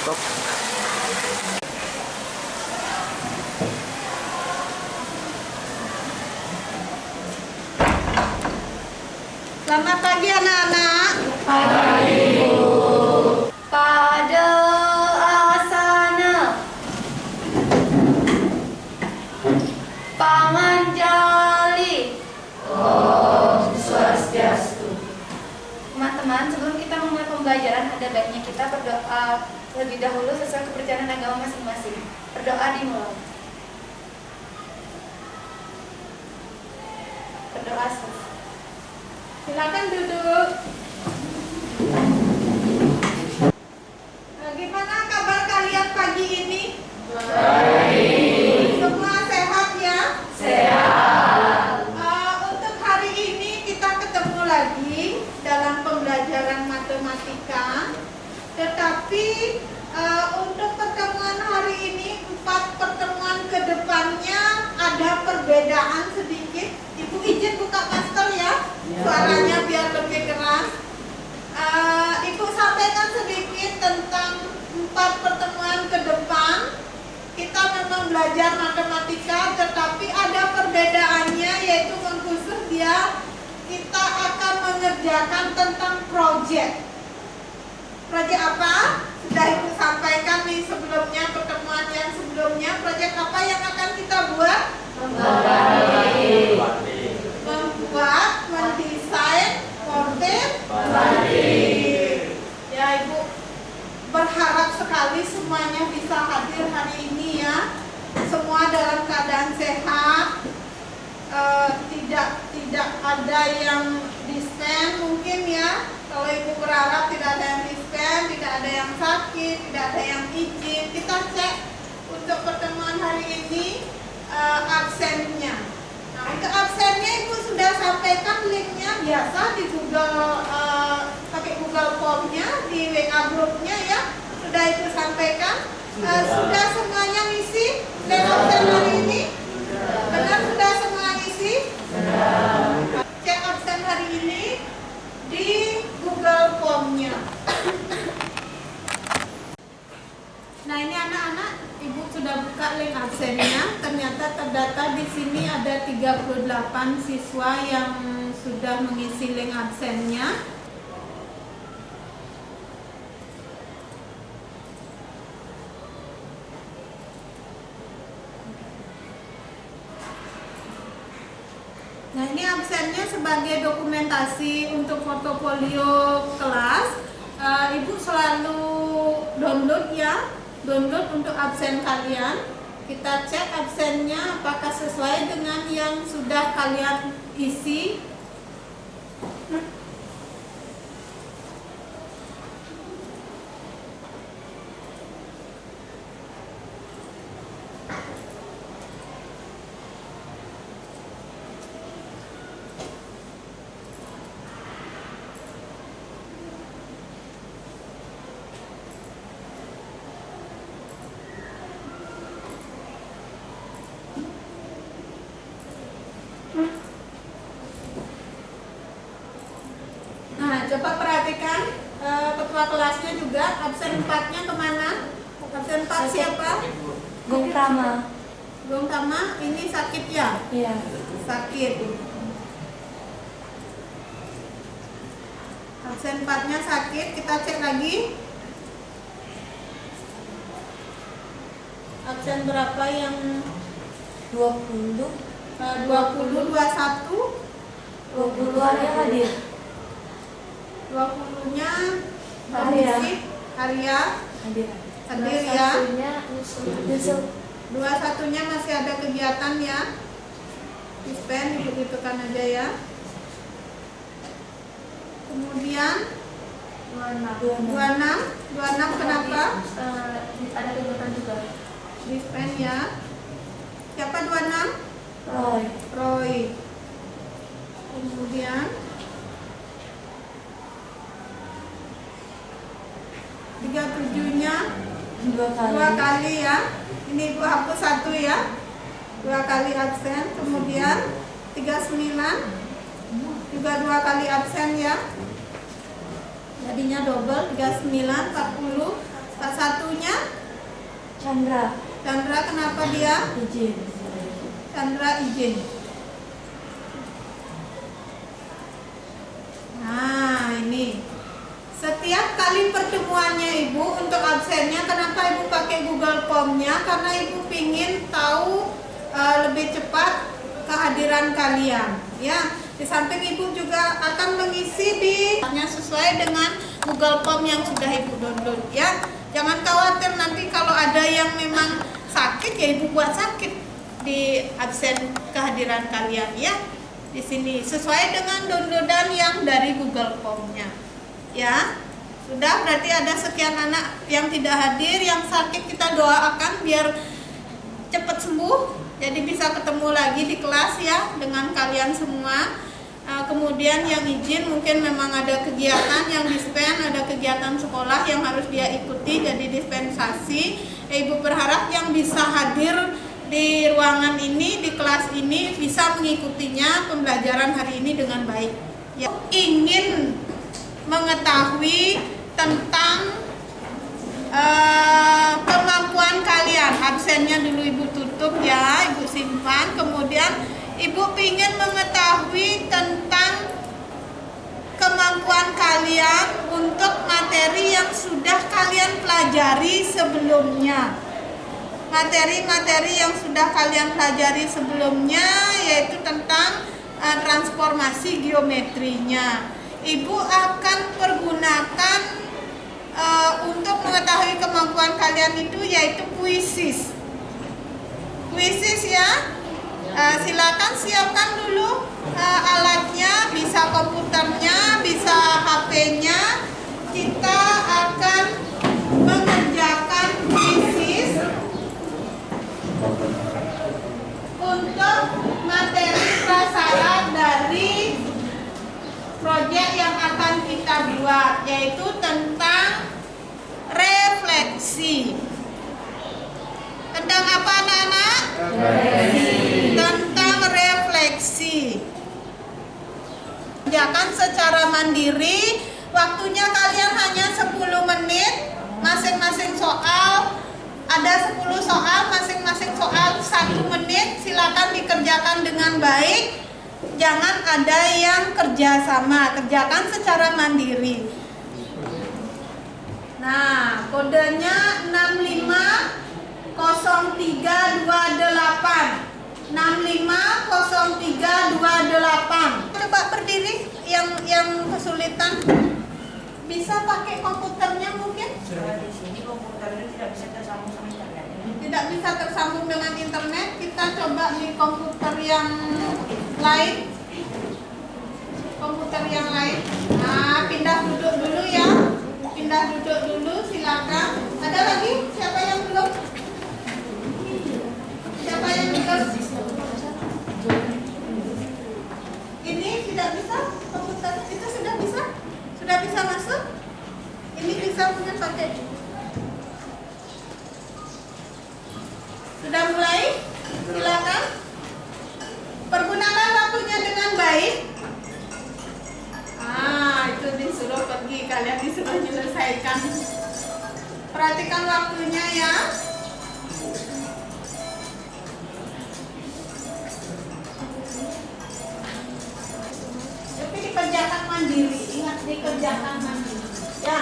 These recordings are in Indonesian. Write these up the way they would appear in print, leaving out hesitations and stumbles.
Stop. Selamat pagi anak-anak. Pagi, Bu. Pada asana Pamanjali. Om Swastiastu. Teman-teman, sebelum kita memulai pembelajaran, ada baiknya kita berdoa lebih dahulu sesuai kepercayaan agama masing-masing. Berdoa dimulai. Berdoa. Silakan duduk. Gimana kabar kalian pagi ini? Baik. Semua sehat ya? Sehat. Untuk hari ini kita ketemu lagi dalam pembelajaran matematika. Tetapi untuk pertemuan hari ini, 4 pertemuan ke depannya ada perbedaan sedikit. Ibu izin buka masker ya, suaranya biar lebih keras. Ibu sampaikan sedikit tentang 4 pertemuan ke depan. Kita memang belajar matematika, tetapi ada perbedaannya, yaitu mengkhusus kita akan mengerjakan tentang proyek. Proyek apa? Sudah Ibu sampaikan nih sebelumnya, pertemuan yang sebelumnya. Proyek apa yang akan kita buat? Membuat, mendesain, motif, ya Ibu berharap sekali semuanya bisa hadir hari ini ya. Semua dalam keadaan sehat, tidak ada yang dispen mungkin ya. Kalau Ibu berharap tidak ada yang dispen, tidak ada yang sakit, tidak ada yang izin. Kita cek untuk pertemuan hari ini absennya. Nah, untuk absennya Ibu sudah sampaikan linknya biasa di Google, pakai Google Form-nya, di WA grupnya ya. Sudah Ibu sampaikan. Sudah semuanya ngisi link absen hari ini? Benar sudah semua ngisi? Cek absen hari ini di Google Form-nya. Nah, ini anak-anak, Ibu sudah buka link absennya. Ternyata terdata di sini ada 38 siswa yang sudah mengisi link absennya. Nah, ini absennya sebagai dokumentasi untuk portofolio kelas. Ibu selalu download ya, download untuk absen kalian. Kita cek absennya apakah sesuai dengan yang sudah kalian isi. Coba perhatikan ketua kelasnya juga, absen 4-nya kemana? Absen 4 siapa? Gung Tama. Gung Tama, ini sakit ya? Iya. Sakit. Absen 4-nya sakit, kita cek lagi. Absen berapa yang 20. 20, 21? 20 ada hadir. 20-nya Arya. Arya Hadir. hadir ya. Yusuf. 21-nya masih ada kegiatan ya. Dispen kan aja ya. Kemudian 26 kenapa? Ada kegiatan juga. Dispen ya. Siapa 26? Roy. Kemudian 37-nya 2 kali ya. Ini Ibu hapus 1 ya. 2 kali absen. Kemudian 39 juga 2 kali absen ya. Jadinya double 39, 40, Satunya Chandra. Chandra, kenapa dia? Izin. Chandra izin. Nah, ini. Setiap kali pertemuannya Ibu untuk absennya, kenapa Ibu pakai Google Form-nya? Karena Ibu pingin tahu lebih cepat kehadiran kalian. Ya, di samping Ibu juga akan mengisi di sesuai dengan Google Form yang sudah Ibu download. Ya, jangan khawatir nanti kalau ada yang memang sakit ya Ibu buat sakit di absen kehadiran kalian ya. Di sini sesuai dengan downloadan yang dari Google Form-nya. Ya, sudah berarti ada sekian anak yang tidak hadir, yang sakit kita doakan biar cepat sembuh, jadi bisa ketemu lagi di kelas ya dengan kalian semua. Kemudian yang izin mungkin memang ada kegiatan yang dispen, ada kegiatan sekolah yang harus dia ikuti jadi dispensasi. Ibu berharap yang bisa hadir di ruangan ini, di kelas ini bisa mengikutinya pembelajaran hari ini dengan baik. Ya, ingin mengetahui tentang kemampuan kalian. Absennya dulu Ibu tutup ya, Ibu simpan. Kemudian Ibu ingin mengetahui tentang kemampuan kalian untuk materi yang sudah kalian pelajari sebelumnya. Materi-materi yang sudah kalian pelajari sebelumnya yaitu tentang transformasi geometrinya. Ibu akan pergunakan untuk mengetahui kemampuan kalian itu yaitu kuisis. Kuisis ya. Silakan siapkan dulu alatnya, bisa komputernya, bisa HP-nya. Kita akan mengerjakan kuisis untuk materi prasarat dari proyek yang akan kita buat, yaitu tentang refleksi. Tentang apa anak-anak? Tentang refleksi. Kerjakan secara mandiri. Waktunya kalian hanya 10 menit. Masing-masing soal ada 10 soal, masing-masing soal 1 menit. Silakan dikerjakan dengan baik. Jangan ada yang kerjasama, kerjakan secara mandiri. Nah, kodenya 650328. 650328. Coba berdiri yang kesulitan. Bisa pakai komputernya mungkin? Di sini komputernya tidak bisa tersambung sama internet. Tidak bisa tersambung dengan internet. Kita coba di komputer yang lain. Komputer yang lain. Nah, pindah duduk dulu ya. Pindah duduk dulu, silakan. Ada lagi? Siapa yang belum? Siapa yang belum? Ini tidak bisa komputer itu sudah bisa? Sudah bisa masuk? Ini bisa mungkin pakai. Sudah mulai? Silakan. Pergunakan waktunya dengan baik. Itu disuruh pergi, kalian disuruh menyelesaikan. Perhatikan waktunya ya. Tapi dikerjakan mandiri, ingat dikerjakan mandiri. Ya.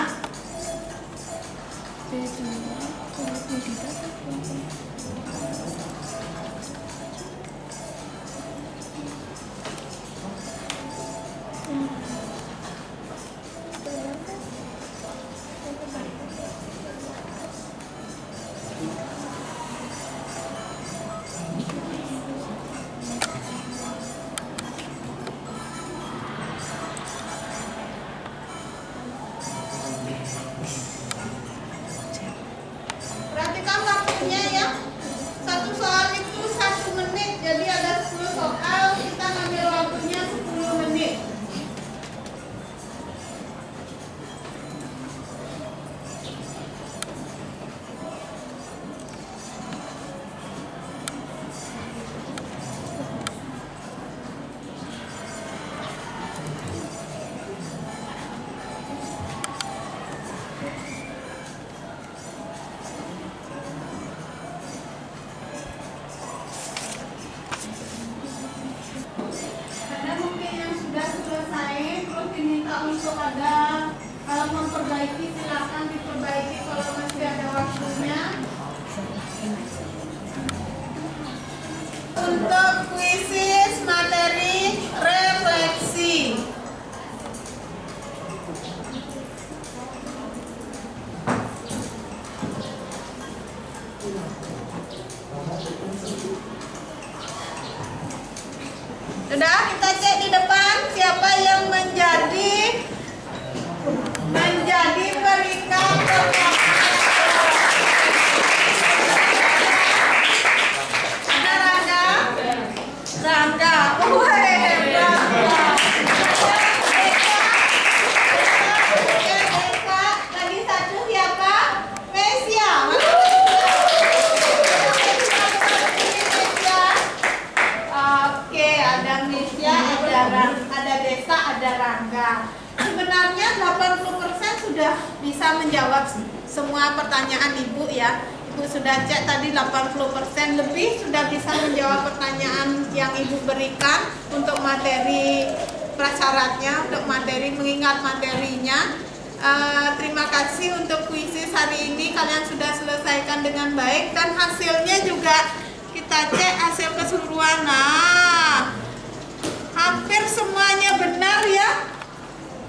Perhatikan waktunya ya. Satu soal sudah bisa menjawab semua pertanyaan Ibu ya. Ibu sudah cek tadi 80% lebih sudah bisa menjawab pertanyaan yang Ibu berikan untuk materi prasyaratnya, untuk materi mengingat materinya. Terima kasih untuk kuisis hari ini, kalian sudah selesaikan dengan baik dan hasilnya juga kita cek hasil keseluruhan. Nah, hampir semuanya benar ya.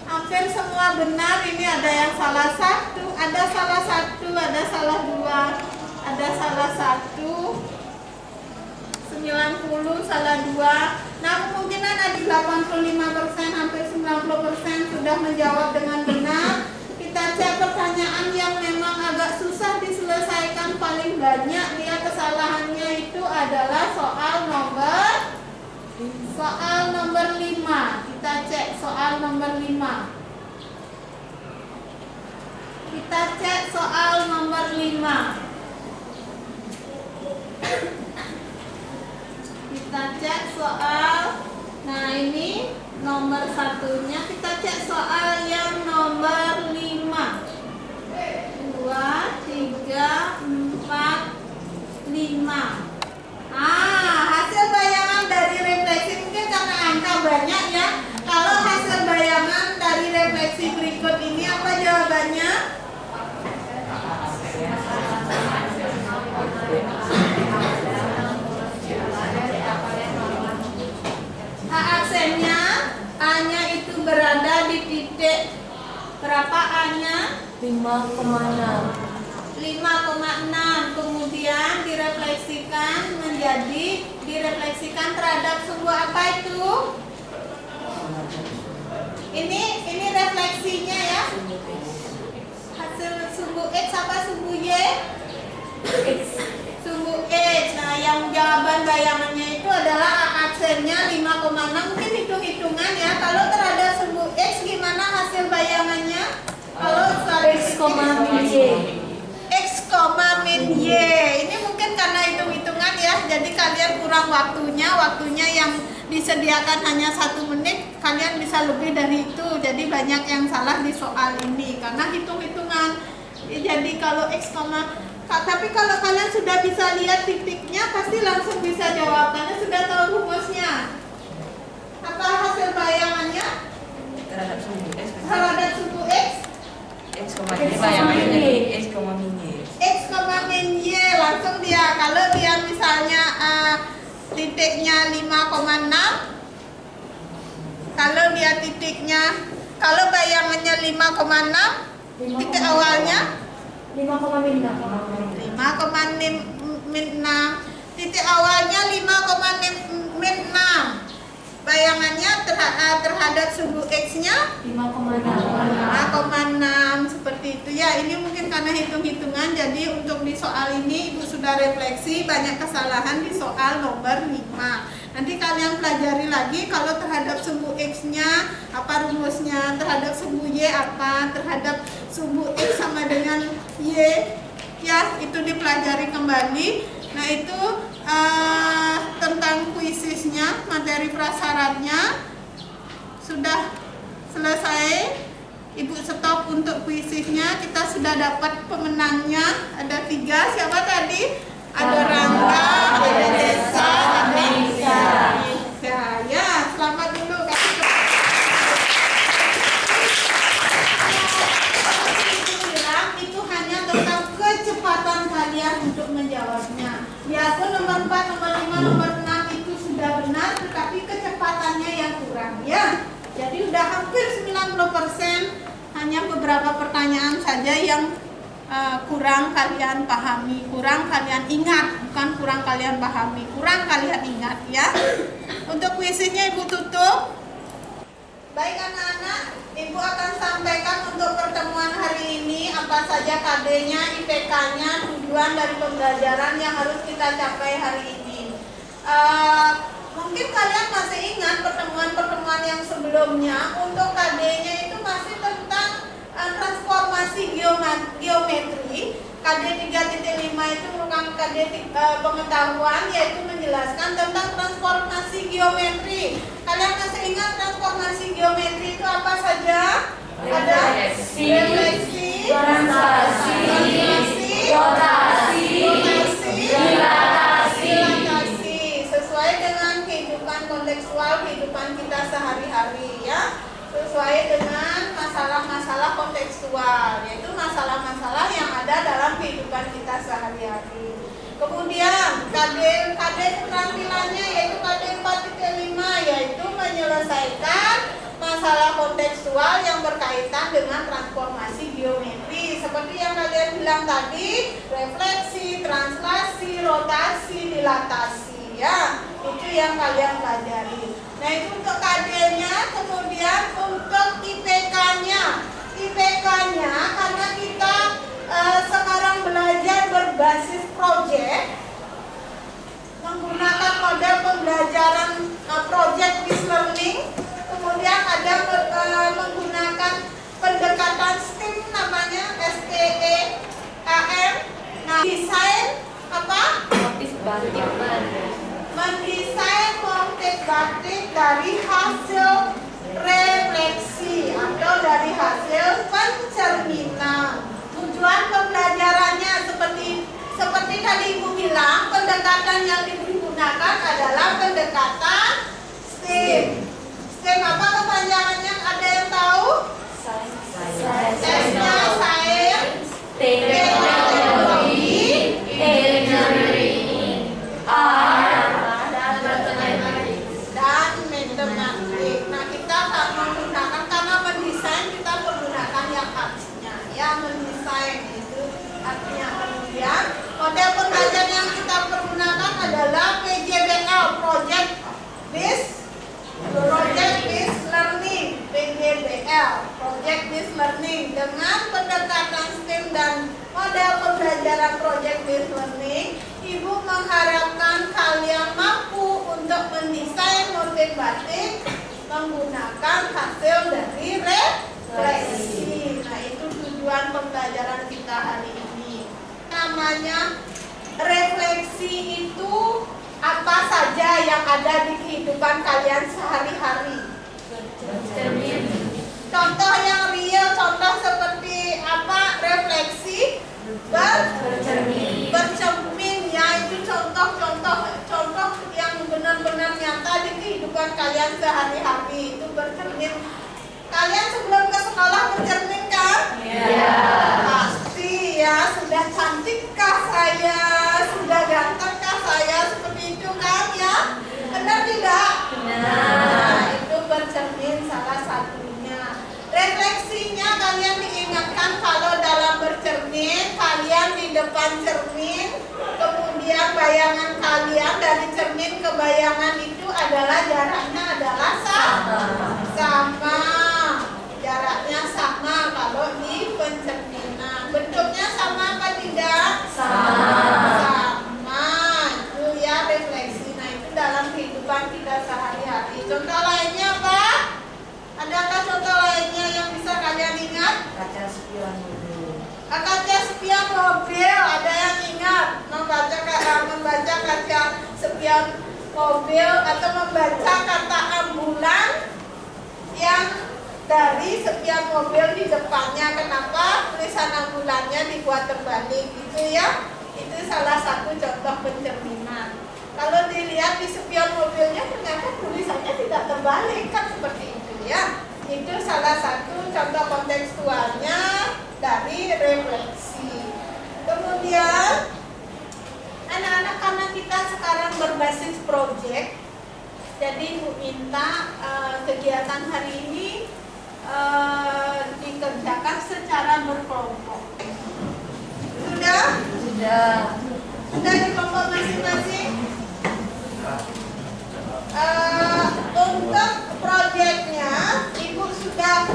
Hampir semua benar. Ini ada yang salah satu, ada salah satu, ada salah dua, ada salah satu, 90 salah dua. Nah, kemungkinan ada 85%, hampir 90% sudah menjawab dengan benar. Kita cek pertanyaan yang memang agak susah diselesaikan paling banyak. Dia kesalahannya itu adalah soal nomor 5. Kita cek soal nomor 5. Kita cek soal nomor 5. Kita cek soal. Nah, ini nomor satunya. Kita cek soal yang nomor 5. 2, 3, 4, 5. Hasil bayangan dari refleksi mungkin karena angka banyak ya. Kalau hasil bayangan dari refleksi berikut ini apa jawabannya? H aksennya, A-nya itu berada di titik berapa A-nya? 5,6. 5,6. Kemudian direfleksikan terhadap sumbu apa itu? Ini refleksinya ya. Hasil sumbu X apa sumbu Y? Sumbu X. Nah, yang jawaban bayangannya itu adalah A aksennya 5,6. Mungkin hitung-hitungan ya. Kalau terhadap sumbu X gimana hasil bayangannya? Kalau X, min Y. X, min Y. Ini mungkin karena hitung-hitungan ya. Jadi kalian kurang waktunya yang disediakan hanya 1 menit, kalian bisa lebih dari itu. Jadi banyak yang salah di soal ini karena hitung-hitungan. Jadi kalau X, tapi kalau kalian sudah bisa lihat titiknya, pasti langsung bisa jawab karena sudah tahu rumusnya. Apa hasil bayangannya? Terhadap sumbu X. Terhadap sumbu X. X, Y bayangannya jadi X, min Y. X, min Y langsung dia. Kalau dia misalnya titiknya 5,6, kalau dia kalau bayangannya 5,6, titik awalnya 5,6, titik awalnya 5,6, bayangannya terhadap sumbu X-nya 5,6 seperti itu ya. Ini mungkin karena hitung-hitungan. Jadi untuk di soal ini Ibu sudah refleksi banyak kesalahan di soal nomor 5. Nanti kalian pelajari lagi kalau terhadap sumbu X-nya apa rumusnya, terhadap sumbu Y apa, terhadap sumbu X sama dengan Y ya, itu dipelajari kembali. Nah, itu tentang kuisisnya, materi prasyaratnya sudah selesai. Ibu stop untuk kuisisnya. Kita sudah dapat pemenangnya. Ada 3. Siapa tadi? Ada Rangga, ada Desa, ada Indonesia. Ya, selamat dulu. Itu hanya tentang kecepatan kalian untuk menjawabnya. Biarpun nomor 4, nomor 5, nomor 6 itu sudah benar, tetapi kecepatannya yang kurang ya. Jadi udah hampir 90%, hanya beberapa pertanyaan saja yang kurang kalian pahami, kurang kalian ingat, bukan kurang kalian pahami, kurang kalian ingat ya. Untuk kuisnya Ibu tutup. Baik anak-anak, Ibu akan sampaikan untuk pertemuan hari ini apa saja KD-nya, IPK-nya, tujuan dari pembelajaran yang harus kita capai hari ini. Mungkin kalian masih ingat pertemuan-pertemuan yang sebelumnya. Untuk KD-nya itu masih tentang transformasi geometri. KD 3.5 itu merupakan KD pengetahuan, yaitu menjelaskan tentang transformasi geometri. Kalian masih ingat transformasi geometri itu apa saja? Ada refleksi, sehari-hari ya, sesuai dengan masalah-masalah kontekstual, yaitu masalah-masalah yang ada dalam kehidupan kita sehari-hari. Kemudian KD keterampilannya yaitu KD 4.5, yaitu menyelesaikan masalah kontekstual yang berkaitan dengan transformasi geometri seperti yang kalian bilang tadi, refleksi, translasi, rotasi, dilatasi ya, itu yang kalian pelajari. Nah itu untuk KD-nya. Kemudian untuk IPK-nya karena kita sekarang belajar berbasis project menggunakan model pembelajaran project based learning. Kemudian ada menggunakan pendekatan STEAM, namanya STEAM. Nah, desain apa? Motif batik. Mendesain motif batik dari hasil refleksi atau dari hasil pencerminan. Tujuan pembelajarannya seperti tadi Ibu bilang, pendekatan yang digunakan adalah pendekatan STEAM. STEAM apa kepanjangannya? Ada yang tahu? S-nya Science, Teknologi, Engineering, Art, dan Matematik. Nah kita menggunakan, karena mendesain kita menggunakan yang artinya, ya mendesain itu artinya. Kemudian model pembelajaran yang kita pergunakan adalah PJBL, Project Based Learning, PJBL, Project Based Learning. Dengan pendekatan STEAM dan model pembelajaran Project Based Learning, Ibu mengharapkan kalian mampu untuk mendesain motif batik menggunakan hasil dari refleksi. Nah itu tujuan pembelajaran kita hari ini. Namanya refleksi itu apa saja yang ada di kehidupan kalian sehari-hari. Contoh yang real, contoh seperti apa refleksi? Bercermin ya, itu contoh yang benar-benar nyata di kehidupan kalian sehari-hari, itu bercermin. Kalian sebelum ke sekolah bercermin kan? Iya. Pasti ya, sudah cantikkah saya, sudah gantengkah saya, seperti itu kan ya? Benar tidak? Nah, itu bercermin salah satunya. Refleksinya kalian diingatkan kalau dalam bercermin, kalian di depan cermin, kemudian bayangan kalian dari cermin ke bayangan itu adalah jaraknya adalah sama. Jaraknya sama kalau di pencerminan. Bentuknya sama apa tidak? Sama. Itu ya refleksi. Nah itu dalam kehidupan kita sehari-hari. Contoh lainnya apa? Adakah contoh lainnya yang bisa kalian ingat? Kaca spion mobil. Kaca spion mobil. Ada yang ingat membaca kaca spion mobil atau membaca kata ambulan yang dari spion mobil di depannya. Kenapa tulisan ambulannya dibuat terbalik gitu ya? Itu salah satu contoh pencerminan. Kalau dilihat di spion mobilnya ternyata tulisannya tidak terbalik kan, seperti itu ya. Itu salah satu contoh kontekstualnya dari refleksi. Kemudian anak-anak, karena kita sekarang berbasis project, jadi Ibu minta kegiatan hari ini dikerjakan secara berkelompok. Sudah? Sudah di kelompok masing-masing? Untuk proyeknya Ibu sudah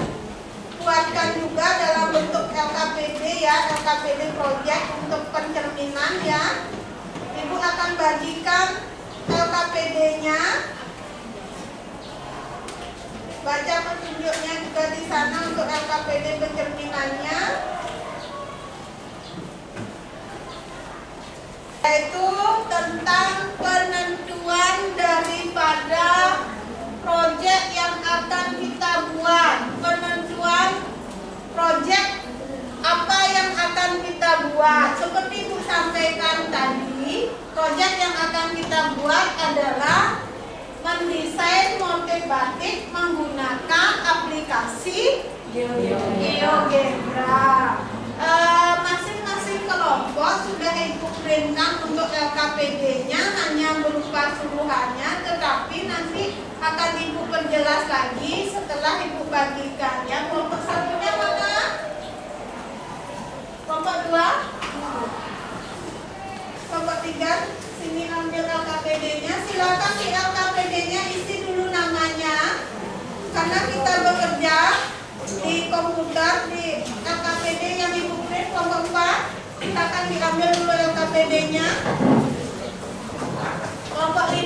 buatkan juga dalam bentuk LKPD ya, LKPD project untuk pencerminan ya. Ibu akan bagikan LKPD-nya, baca petunjuknya juga di sana untuk LKPD pencerminannya, yaitu tentang penentuan daripada proyek yang akan kita buat. Penentuan proyek apa yang akan kita buat. Seperti Ibu sampaikan tadi, proyek yang akan kita buat adalah mendesain motif batik menggunakan aplikasi GeoGebra. Masing-masing kelompok sudah Ibu printkan untuk LKPD-nya hanya berupa suruhannya, tetapi nanti akan Ibu perjelas lagi setelah Ibu bagikan. Ya, kelompok satunya mana? Kelompok 2? Kelompok 3? Sini ambil LKPD-nya. Silakan di LKPD-nya isi dulu namanya, karena kita bekerja di komputer di LKPD yang Ibu print kelompok 4. Silakan diambil dulu LKPD-nya. Kelompok 5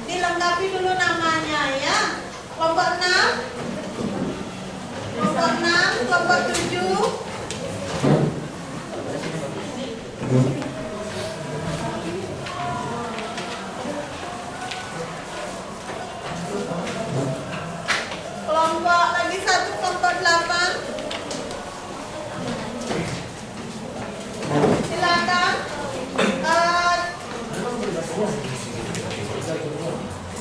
dilengkapi dulu namanya ya. Kelompok 6, kelompok 7. Kelompok lagi satu, kelompok 8. Silakan.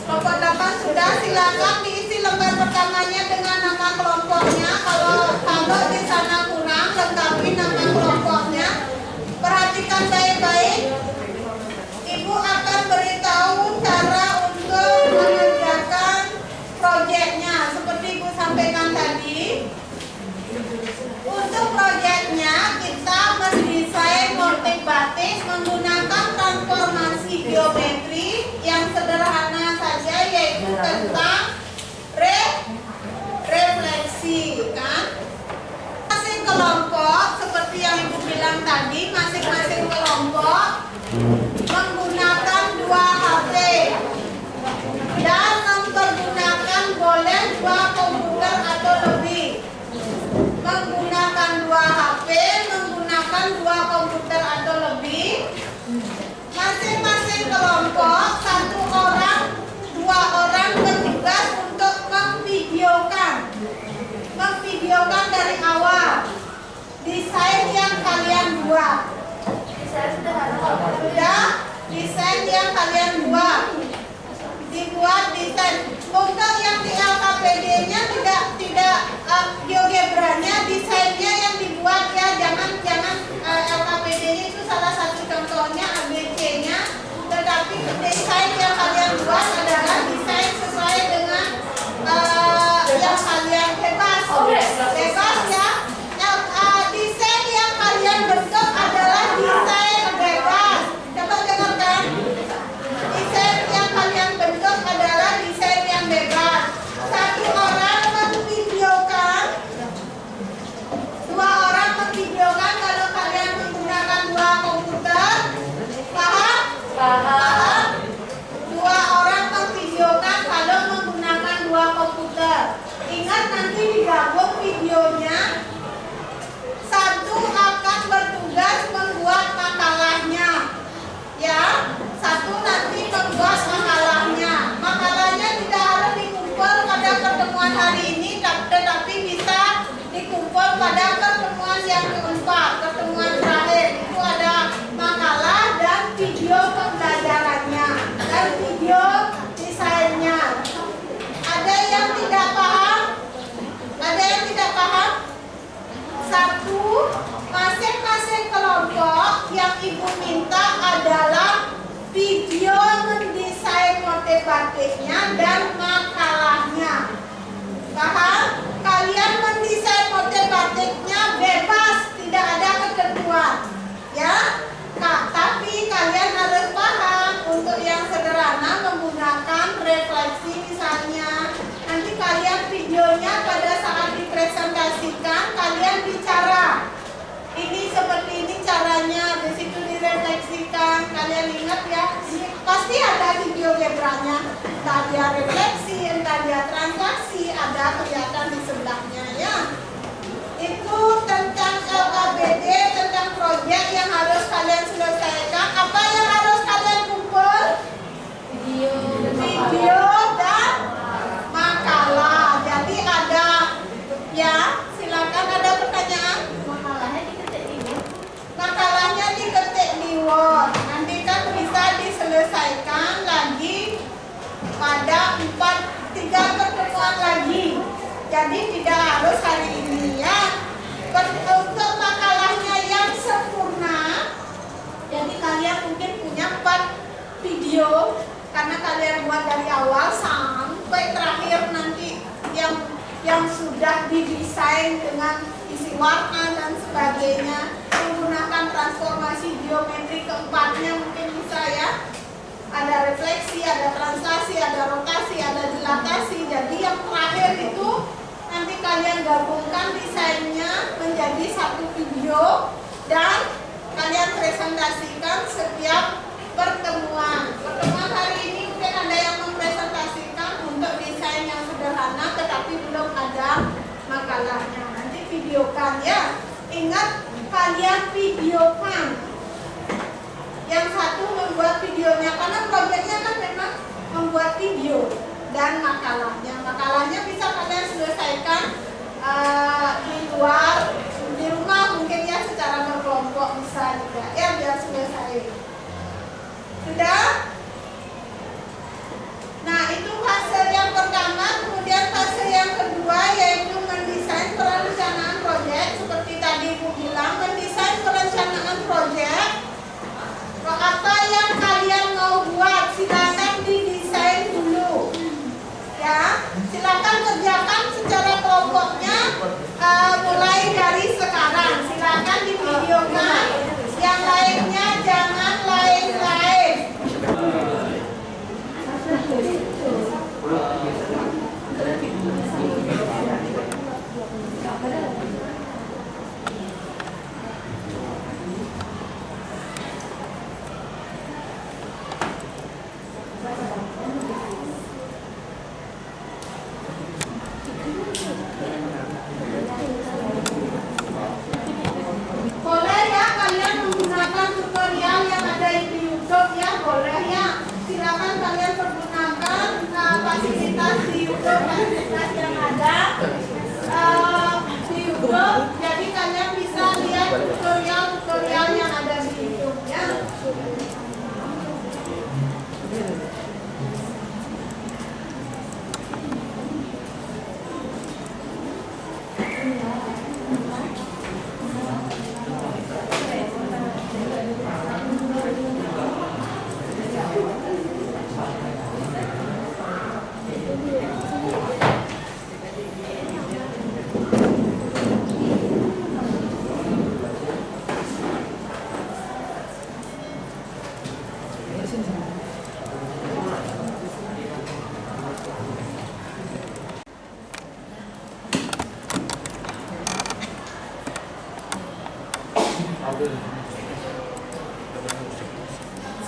Kelompok 8 sudah, silakan diisi lembar pertamanya dengan nama kelompoknya. Kalau di sana kurang, lengkapi nama kelompoknya. Perhatikan baik-baik. Ibu akan beritahu cara untuk mengerjakan proyeknya seperti Ibu sampaikan tadi. Untuk proyeknya kita mendesain motif batik menggunakan transformasi geometri yang sederhana saja, yaitu tentang refleksi, kan? Masing kelompok seperti yang Ibu bilang tadi, masing-masing kelompok menggunakan 2 HP dan mempergunakan boleh 2 komputer atau lebih. Menggunakan 2 HP, menggunakan 2 komputer atau lebih. Masing-masing kelompok 1 orang, 2 orang bertugas untuk memvideokan dari awal desain yang kalian buat. Sudah, desain yang kalian buat. Dibuat desain. Untuk yang di LKPD-nya tidak GeoGebra-nya, desainnya yang dibuat ya, jangan LKPD-nya itu salah satu contohnya ABC-nya, tetapi desain yang kalian buat adalah desain sesuai dengan yang kalian bebas ya. Desain yang kalian bentuk adalah desain bebas. Coba dengarkan. Desain yang kalian bentuk adalah desain yang bebas. 1 orang memvideokan, 2 orang memvideokan kalau kalian menggunakan 2 komputer. Paham? Paham. 2 orang memvideokan kalau menggunakan 2 komputer. Ingat nanti digabung videonya. 1 akan bertugas membuat makalahnya. Ya, 1 nanti membuat makalahnya. Makalahnya tidak harus dikumpul pada pertemuan hari ini, tetapi bisa dikumpul pada pertemuan yang keempat, pertemuan terakhir. Itu ada makalah dan video pembelajarannya dan video desainnya. Ada yang tidak paham? Ada yang tidak paham? 1, masing-masing kelompok yang Ibu minta adalah video mendesain motif batiknya dan makalahnya. Paham? Kalian mendesain motif batiknya bebas, tidak ada ketentuan. Ya? Tapi kalian harus paham untuk yang sederhana menggunakan refleksi misalnya. Nanti kalian videonya pada saat dipresentasikan kalian bicara. Ini seperti ini caranya, di situ direfleksikan. Kalian ingat ya, ini pasti ada video gebranya. Entah dia refleksi, entah dia transaksi, ada kelihatan di sebelahnya ya. Itu tentang LKPD, tentang proyek yang harus kalian selesaikan. Apa yang harus kalian kumpul? Video dan makalah. Jadi ada ya, silakan, ada pertanyaan? Makalahnya diketik di Word. Nanti kan bisa diselesaikan Jadi tidak harus hari ini ya. Untuk makalahnya yang sempurna, jadi kalian mungkin punya 4 video karena kalian buat dari awal sampai terakhir nanti yang sudah didesain dengan isi warna dan sebagainya, menggunakan transformasi geometri keempatnya mungkin bisa ya. Ada refleksi, ada translasi, ada rotasi, ada dilatasi. Jadi yang terakhir itu nanti kalian gabungkan desainnya menjadi satu video dan kalian presentasikan setiap pertemuan. Pertemuan hari ini mungkin ada yang mempresentasikan untuk desain yang sederhana tetapi belum ada makalahnya. Nanti videokan ya. Ingat kalian videokan. Yang satu membuat videonya karena proyeknya kan memang membuat video dan makalahnya. Makalahnya bisa kalian selesaikan di luar, di rumah mungkin ya secara berkelompok bisa juga ya biar selesai. Sudah? Nah itu fase yang pertama, kemudian fase yang kedua yaitu mendesain perencanaan proyek. Seperti tadi Ibu bilang, mendesain perencanaan proyek. Apa yang kalian mau buat silakan didesain dulu ya, silakan kerjakan secara kelompoknya mulai dari sekarang. Silakan divideokan, yang lainnya jangan lain-lain. Boleh ya kalian menggunakan tutorial yang ada di YouTube ya, boleh ya. Silakan kalian pergunakan fasilitas di YouTube, fasilitas yang ada di YouTube. Jadi kalian bisa lihat tutorial yang ada di YouTube ya.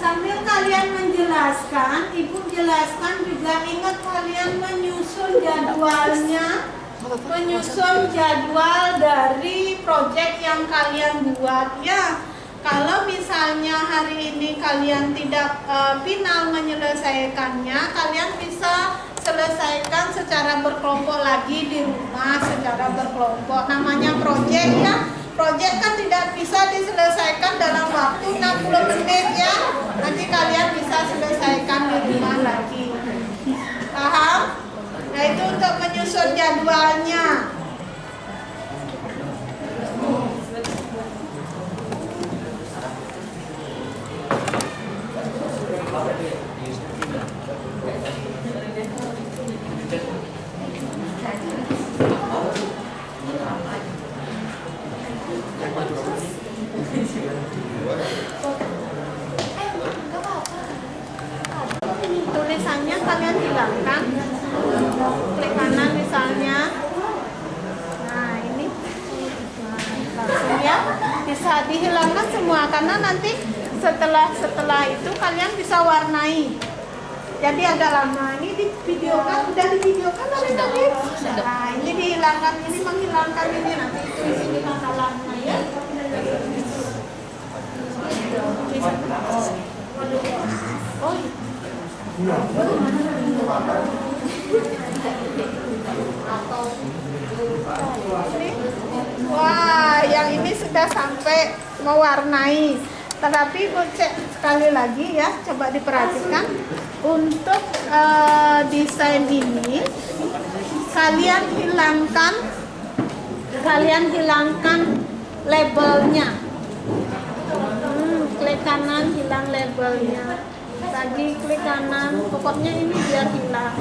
Sambil kalian menjelaskan, Ibu jelaskan juga ingat kalian menyusun jadwalnya, menyusun jadwal dari proyek yang kalian buat ya. Kalau misalnya hari ini kalian tidak final menyelesaikannya, kalian bisa selesaikan secara berkelompok lagi di rumah secara berkelompok. Namanya proyek ya. Proyek kan tidak bisa diselesaikan dalam waktu 60 menit ya. Nanti kalian bisa selesaikan di rumah lagi. Paham? Nah itu untuk menyusun jadwalnya. Tulisannya kalian hilangkan, klik kanan misalnya. Nah ini langsung ya, bisa dihilangkan semua karena nanti setelah itu kalian bisa warnai. Jadi agak lama ini divideokan, udah divideokan oleh tadi. Nah ini dihilangkan, ini menghilangkan ini nanti itu isinya masalahnya ya. Oh wah, yang ini sudah sampai mewarnai. Tetapi Bu cek sekali lagi ya, coba diperhatikan untuk desain ini kalian hilangkan labelnya. Klik kanan, hilang labelnya. Lagi klik kanan, pokoknya ini biar hilang.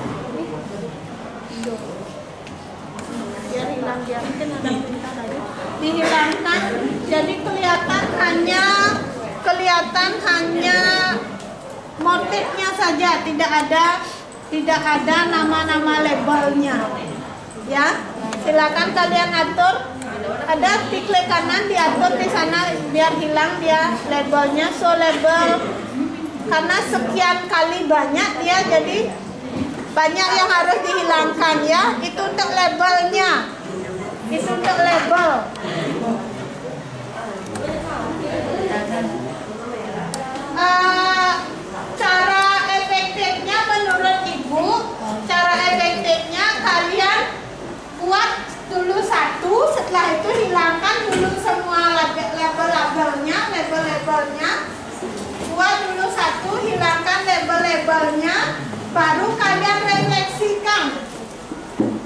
Biar hilang, biar mungkin ada perintah tadi. Dihilangkan, jadi kelihatan hanya motifnya saja, tidak ada nama-nama labelnya. Ya, silakan kalian atur. Ada di klik kanan, diatur di sana biar hilang dia labelnya. So label karena sekian kali banyak dia, jadi banyak yang harus dihilangkan ya. Itu untuk labelnya. Itu untuk label. Cara efektifnya menurut Ibu, cara efektifnya kalian buat dulu satu, setelah itu hilangkan dulu semua label-labelnya, buat dulu satu, hilangkan label-labelnya, baru kalian refleksikan.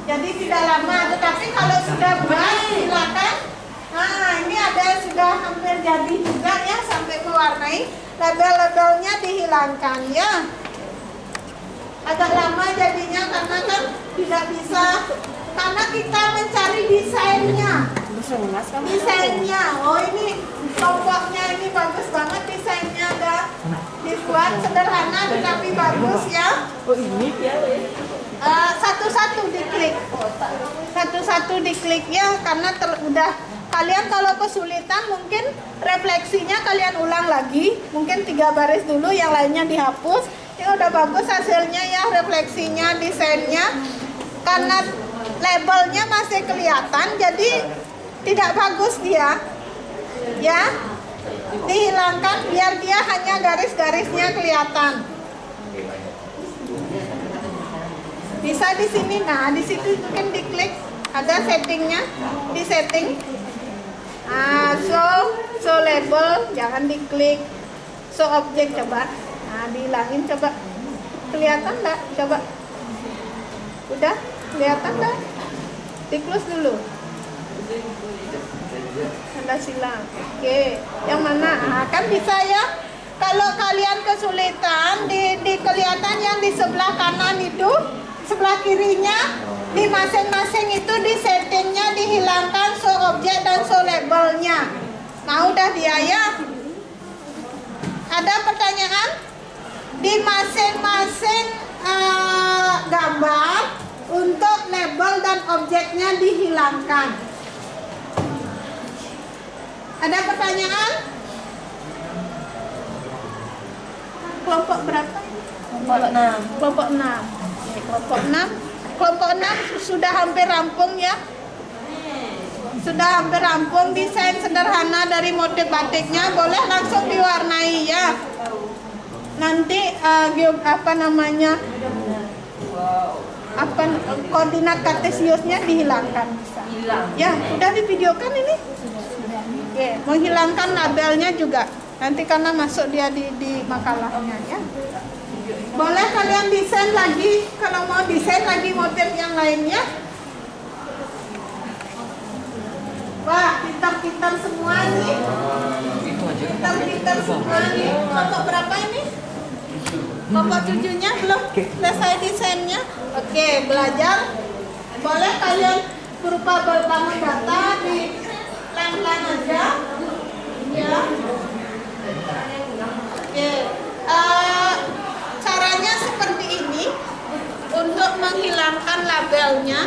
Jadi tidak lama, tetapi kalau sudah buat silakan. Nah, ini ada sudah hampir jadi juga ya, sampai mewarnai. Label-labelnya dihilangkan ya. Agak lama jadinya karena kan tidak bisa, karena kita mencari desainnya. Oh ini kelompoknya ini bagus banget, desainnya ada dibuat sederhana tetapi bagus ya. Oh ini ya. Satu-satu diklik ya, karena udah kalian kalau kesulitan mungkin refleksinya kalian ulang lagi, mungkin 3 baris dulu, yang lainnya dihapus. Ini udah bagus hasilnya ya, refleksinya, desainnya. Karena labelnya masih kelihatan, jadi tidak bagus dia. Ya, dihilangkan biar dia hanya garis-garisnya kelihatan. Bisa di sini, nah di situ mungkin diklik, ada settingnya, di setting. So label, jangan diklik. So objek coba. Nah, dihilangin coba. Kelihatan enggak? Coba. Udah? Kelihatan enggak? Di-close dulu. Tanda silang. Oke. Yang mana? Kan bisa ya. Kalau kalian kesulitan, di kelihatan yang di sebelah kanan itu, sebelah kirinya, di masing-masing itu di settingnya dihilangkan so objek dan so labelnya. Nah udah dia ya. Ada pertanyaan? Di masing-masing gambar untuk label dan objeknya dihilangkan. Ada pertanyaan? Kelompok berapa? Kelompok 6. Kelompok 6. Kelompok 6 sudah hampir rampung ya. Sudah hampir rampung, desain sederhana dari motif batiknya, boleh langsung diwarnai ya. Nanti koordinat kartesiusnya dihilangkan bisa. Ya, udah divideokan ini. Oke, menghilangkan labelnya juga. Nanti karena masuk dia di makalahnya ya. Boleh kalian desain lagi, kalau mau desain lagi motif yang lainnya. Wah, pintar-pintar semua nih. Pintar-pintar semua nih. Kelompok berapa ini? Kelompok 7-nya belum selesai desainnya. Oke, belajar. Boleh kalian berupa berbangun data di pelan-pelan aja. Ya. Oke. Caranya seperti ini untuk menghilangkan labelnya.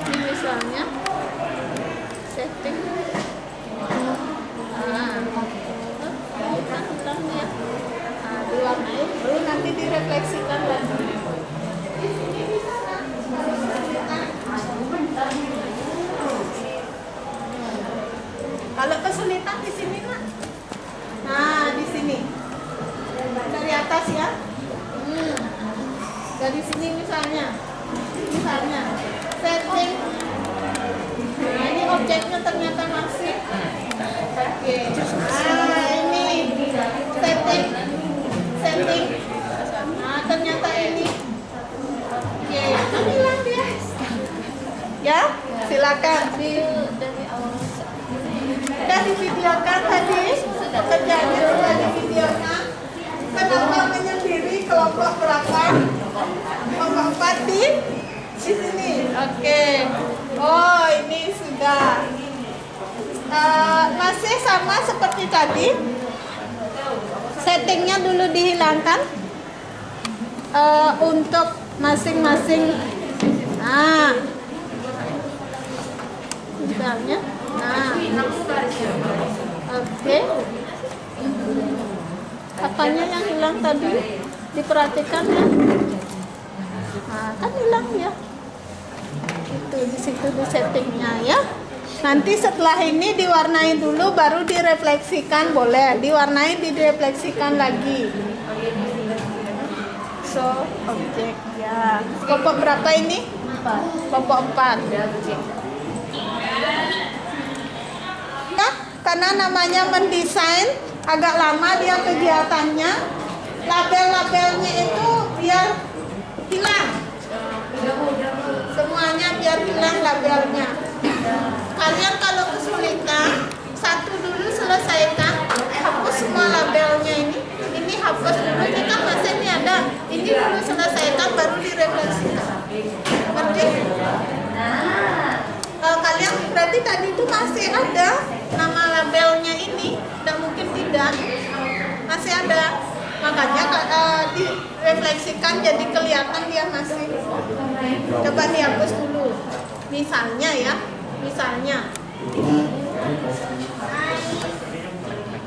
Ini misalnya setting. Hilang ya. Diwarnai, baru nanti direfleksikan lagi. Di sini bisa kan? Kalau kesulitan di sini nak. Nah, di sini. Dari atas ya. Dari Ya, silakan. Dari awal Sudah divideokan tadi? Pekerjaannya sudah divideokan. Kenapa menyendiri kelompok berapa? Kelompok 4 di sini. Oke. Oh, ini sudah. Masih sama seperti tadi. Settingnya dulu dihilangkan. Untuk masing-masing. Nah, misalnya. Nah, oke. Apanya yang hilang tadi? Diperhatikan ya. Nah, kan hilang ya. Itu di situ di settingnya ya. Nanti setelah ini diwarnai dulu, baru direfleksikan, boleh. Diwarnai, direfleksikan lagi. So, objek ya. Kelompok berapa ini? 4. Kelompok 4. Ya, karena namanya mendesain, agak lama dia kegiatannya. Label-labelnya itu biar hilang. Semuanya biar hilang labelnya. Kalian kalau kesulitan, satu dulu selesaikan, hapus semua labelnya ini. Ini hapus dulu, ini kan masih ini ada. Ini dulu selesaikan, baru direfleksikan. Ngerti? Kalian berarti tadi itu masih ada nama labelnya ini, tidak mungkin tidak, masih ada. Makanya direfleksikan jadi kelihatan dia masih. Coba dihapus dulu. Misalnya ya, misalnya.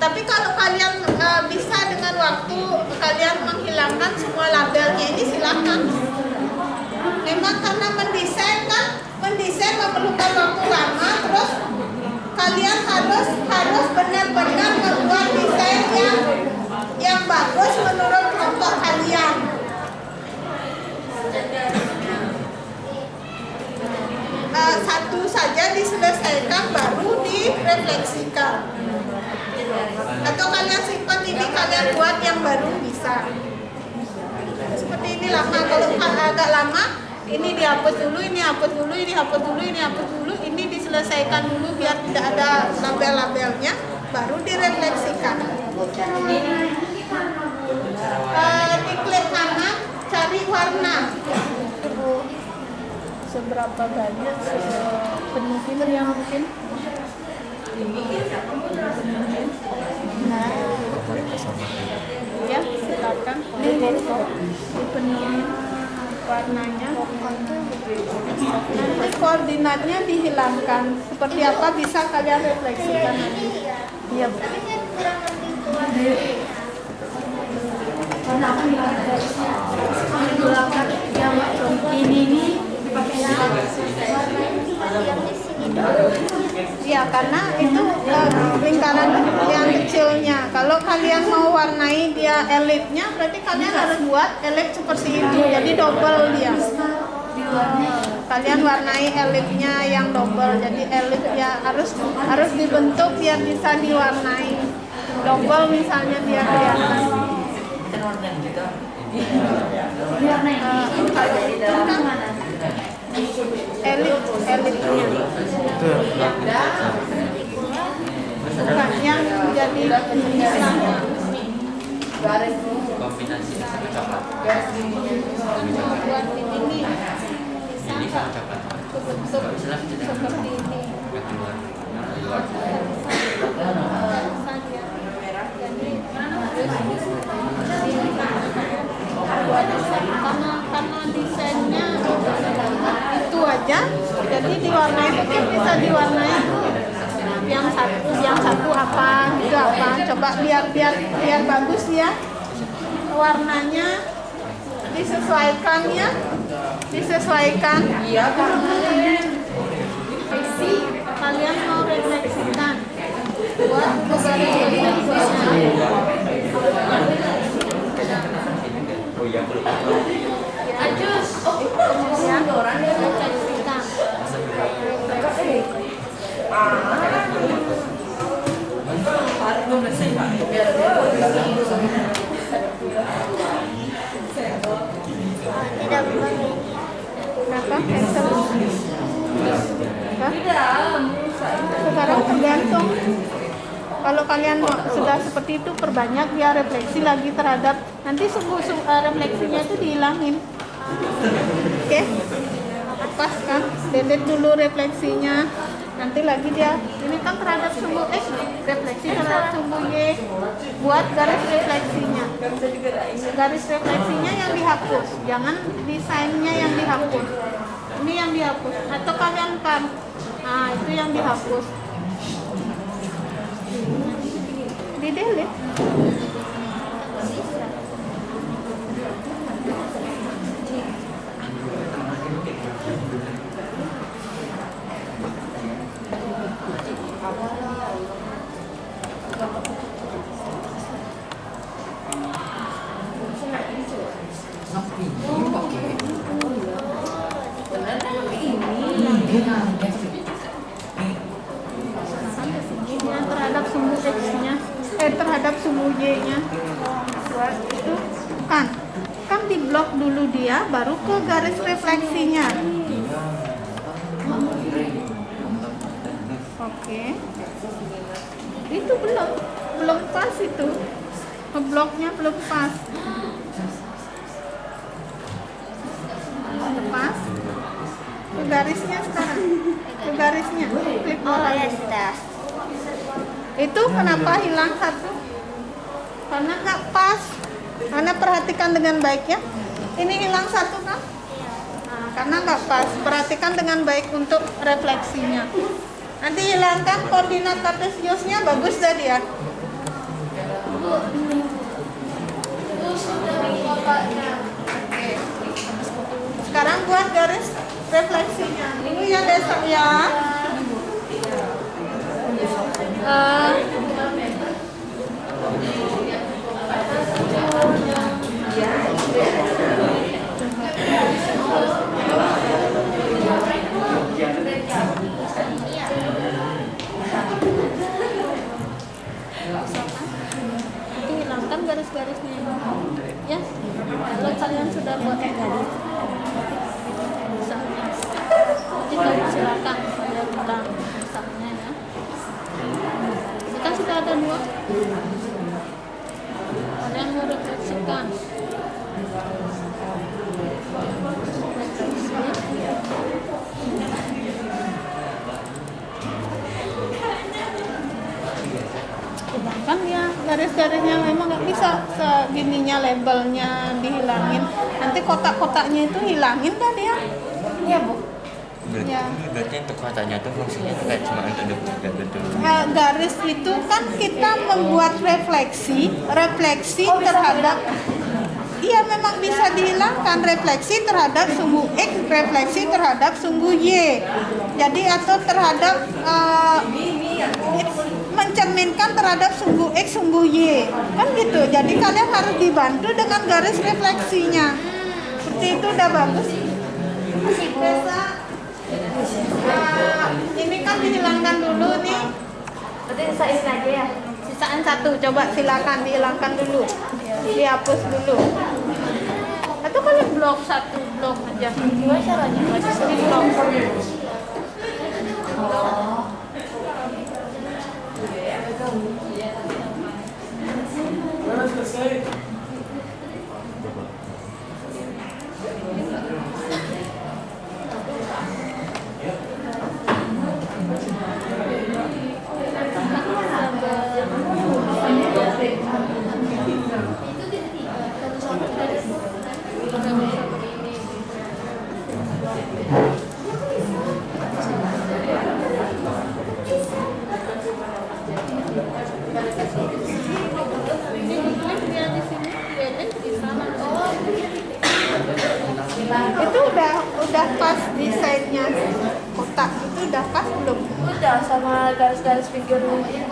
Tapi kalau kalian bisa dengan waktu kalian menghilangkan semua labelnya ini, silakan. Memang karena mendesain kan, mendesain memerlukan waktu lama, terus kalian harus benar-benar membuat desain yang bagus menurut kelompok kalian. Satu saja diselesaikan, baru direfleksikan. Atau kalian simpan ini, kalian buat yang baru bisa. Seperti ini lama, kalau agak lama, ini dihapus dulu, ini hapus dulu, ini hapus dulu, ini hapus dulu, ini diselesaikan dulu biar tidak ada label-labelnya, baru direfleksikan. Diklik kanan, cari warna. Seberapa banyak penuhin yang mungkin? Nah, ya silakan dipenuhi warnanya. Nanti koordinatnya dihilangkan. Seperti apa bisa kalian refleksikan nanti. Iya. Karena aku yang ini dipakai ya, karena itu lingkaran yang kecilnya. Kalau kalian mau warnai dia elipnya, berarti kalian harus buat elip seperti itu. Jadi double dia. Kalian warnai elipnya yang double. Jadi elip ya harus dibentuk biar bisa diwarnai. Double misalnya dia kelihatan. Elipnya bukan yang jadi sama kombinasi sama coklat. buat ini Ini sama coklat. bentuk seperti ini karena desainnya itu aja, jadi diwarnai mungkin bisa diwarnai yang satu apa juga apa, coba biar bagus ya warnanya, disesuaikan ya, disesuaikan. Iya, kalian mau refleksikan buat Oh iya, Ajus, kemudian refleksikan. Tidak berapa cancel. Hah? Sekarang tergantung. Kalau kalian sudah seperti itu, perbanyak dia refleksi lagi terhadap, nanti refleksinya itu dihilangin. Oke, lepaskan, delete dulu refleksinya. Nanti lagi dia, ini kan terhadap sumbu X, refleksi terhadap sumbu Y. Buat garis refleksinya. Garis refleksinya yang dihapus, jangan desainnya yang dihapus. Ini yang dihapus, atau kalian kan, nah itu yang dihapus. Di delete. Terhadap sumbu X-nya, terhadap sumbu Y-nya. Itu kan di blok dulu dia, baru ke garis refleksinya. Oke. Itu belum pas itu. Bloknya belum pas. Lepas. Ke garisnya sekarang. Ke garisnya. Klik ya sudah. Itu kenapa hilang satu? Karena nggak pas. Anda perhatikan dengan baik ya. Ini hilang satu kan? Nah, karena nggak pas. Perhatikan dengan baik untuk refleksinya. Nanti hilangkan koordinat kartesiusnya, bagus dah dia. Sekarang buat garis refleksinya. Dulu ya Desa ya. Nanti hilangkan garis-garisnya ya. Kalau kalian sudah buat garis, jadi silakan kalian ulang misalnya ya. Ini kan sudah ada 2. Kalian mau refleksikan. Hilangkan ya garis-garisnya, memang nggak bisa segininya labelnya dihilangin. Nanti kotak-kotaknya itu hilangin kan ya? Iya Bu. Berarti untuk kotaknya tuh fungsinya tuh kayak cuma untuk duplikasi gitu. Garis itu kan kita membuat refleksi terhadap, iya memang bisa dihilangkan, refleksi terhadap sumbu X, refleksi terhadap sumbu Y. Jadi atau terhadap mencerminkan terhadap sumbu X, sumbu Y. Kan gitu. Jadi kalian harus dibantu dengan garis refleksinya. Seperti itu udah bagus. Ini kan dihilangkan dulu nih. Berarti sisain aja ya. Sisaan 1, coba silakan dihilangkan dulu. Dihapus dulu. Atau kalian blok 1 blok aja. Gimana caranya? Di blok. Itu udah pas desainnya, kotak itu udah pas belum? Udah sama garis-garis figurnya.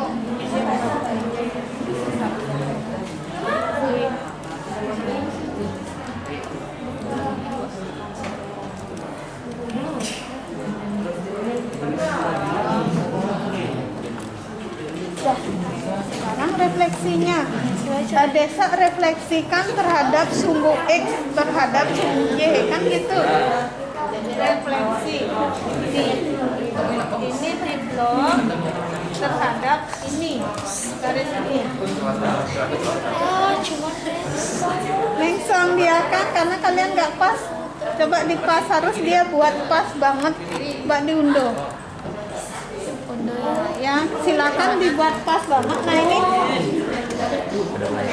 Sekarang refleksinya, Desa refleksikan terhadap sumbu X terhadap sumbu Y, kan gitu. Refleksi. Ini triplok terhadap ini garis ini. Oh, cuma Mengsong dia kan karena kalian nggak pas. Coba dipas, harus dia buat pas banget. Mbak diunduh. Ya, silakan dibuat pas banget. Nah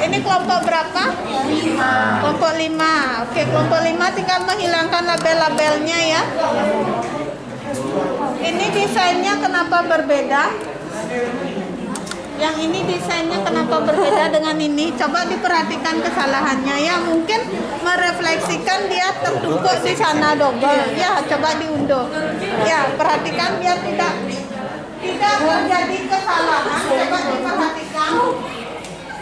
ini kelompok berapa? 5. Kelompok 5. Oke, kelompok 5 tinggal menghilangkan label-labelnya ya. Ini desainnya kenapa berbeda? Yang ini desainnya kenapa berbeda dengan ini? Coba diperhatikan kesalahannya ya. Mungkin merefleksikan dia tertumpuk di sana double. Ya, coba diunduh. Ya, perhatikan biar tidak terjadi kesalahan. Coba diperhatikan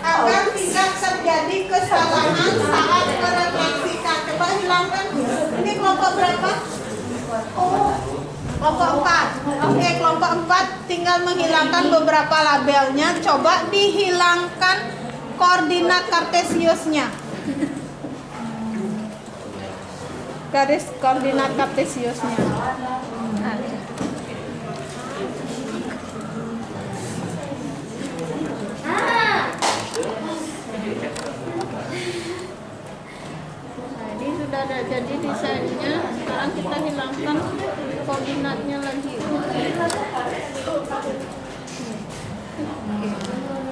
agar tidak terjadi kesalahan saat merefleksikan. Coba hilangkan. Ini kelompok berapa? Kelompok 4. Oke, kelompok 4 tinggal menghilangkan beberapa labelnya. Coba dihilangkan koordinat kartesiusnya. Garis koordinat kartesiusnya. Ini sudah ada jadi desainnya. Sekarang kita hilangkan koordinatnya lagi.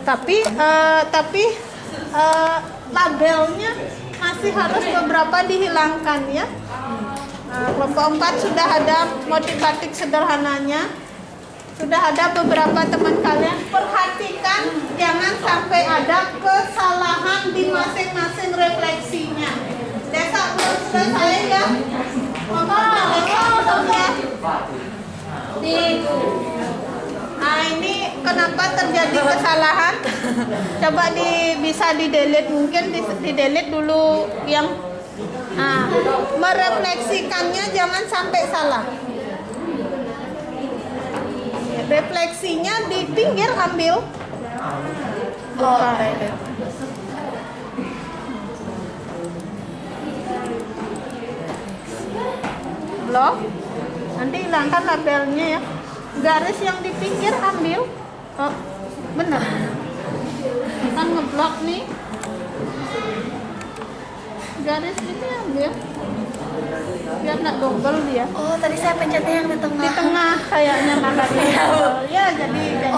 Tapi labelnya masih harus beberapa dihilangkan ya. Kelompok 4 sudah ada motif batik sederhananya. Sudah ada beberapa teman kalian. Perhatikan jangan sampai ada kesalahan di masing-masing refleksinya. Desa belum selesai ya. Nah ini kenapa terjadi kesalahan? Coba bisa di-delete, mungkin di-delete dulu yang merefleksikannya jangan sampai salah. Refleksinya di pinggir ambil. Blok. Nanti hilangkan labelnya ya. Garis yang di pinggir ambil. Oh, benar. Kan ngeblok nih. Garis ini ambil. Biar nggak double dia. Oh, tadi saya pencetnya yang di tengah. Di tengah kayaknya malah ya jadi ya.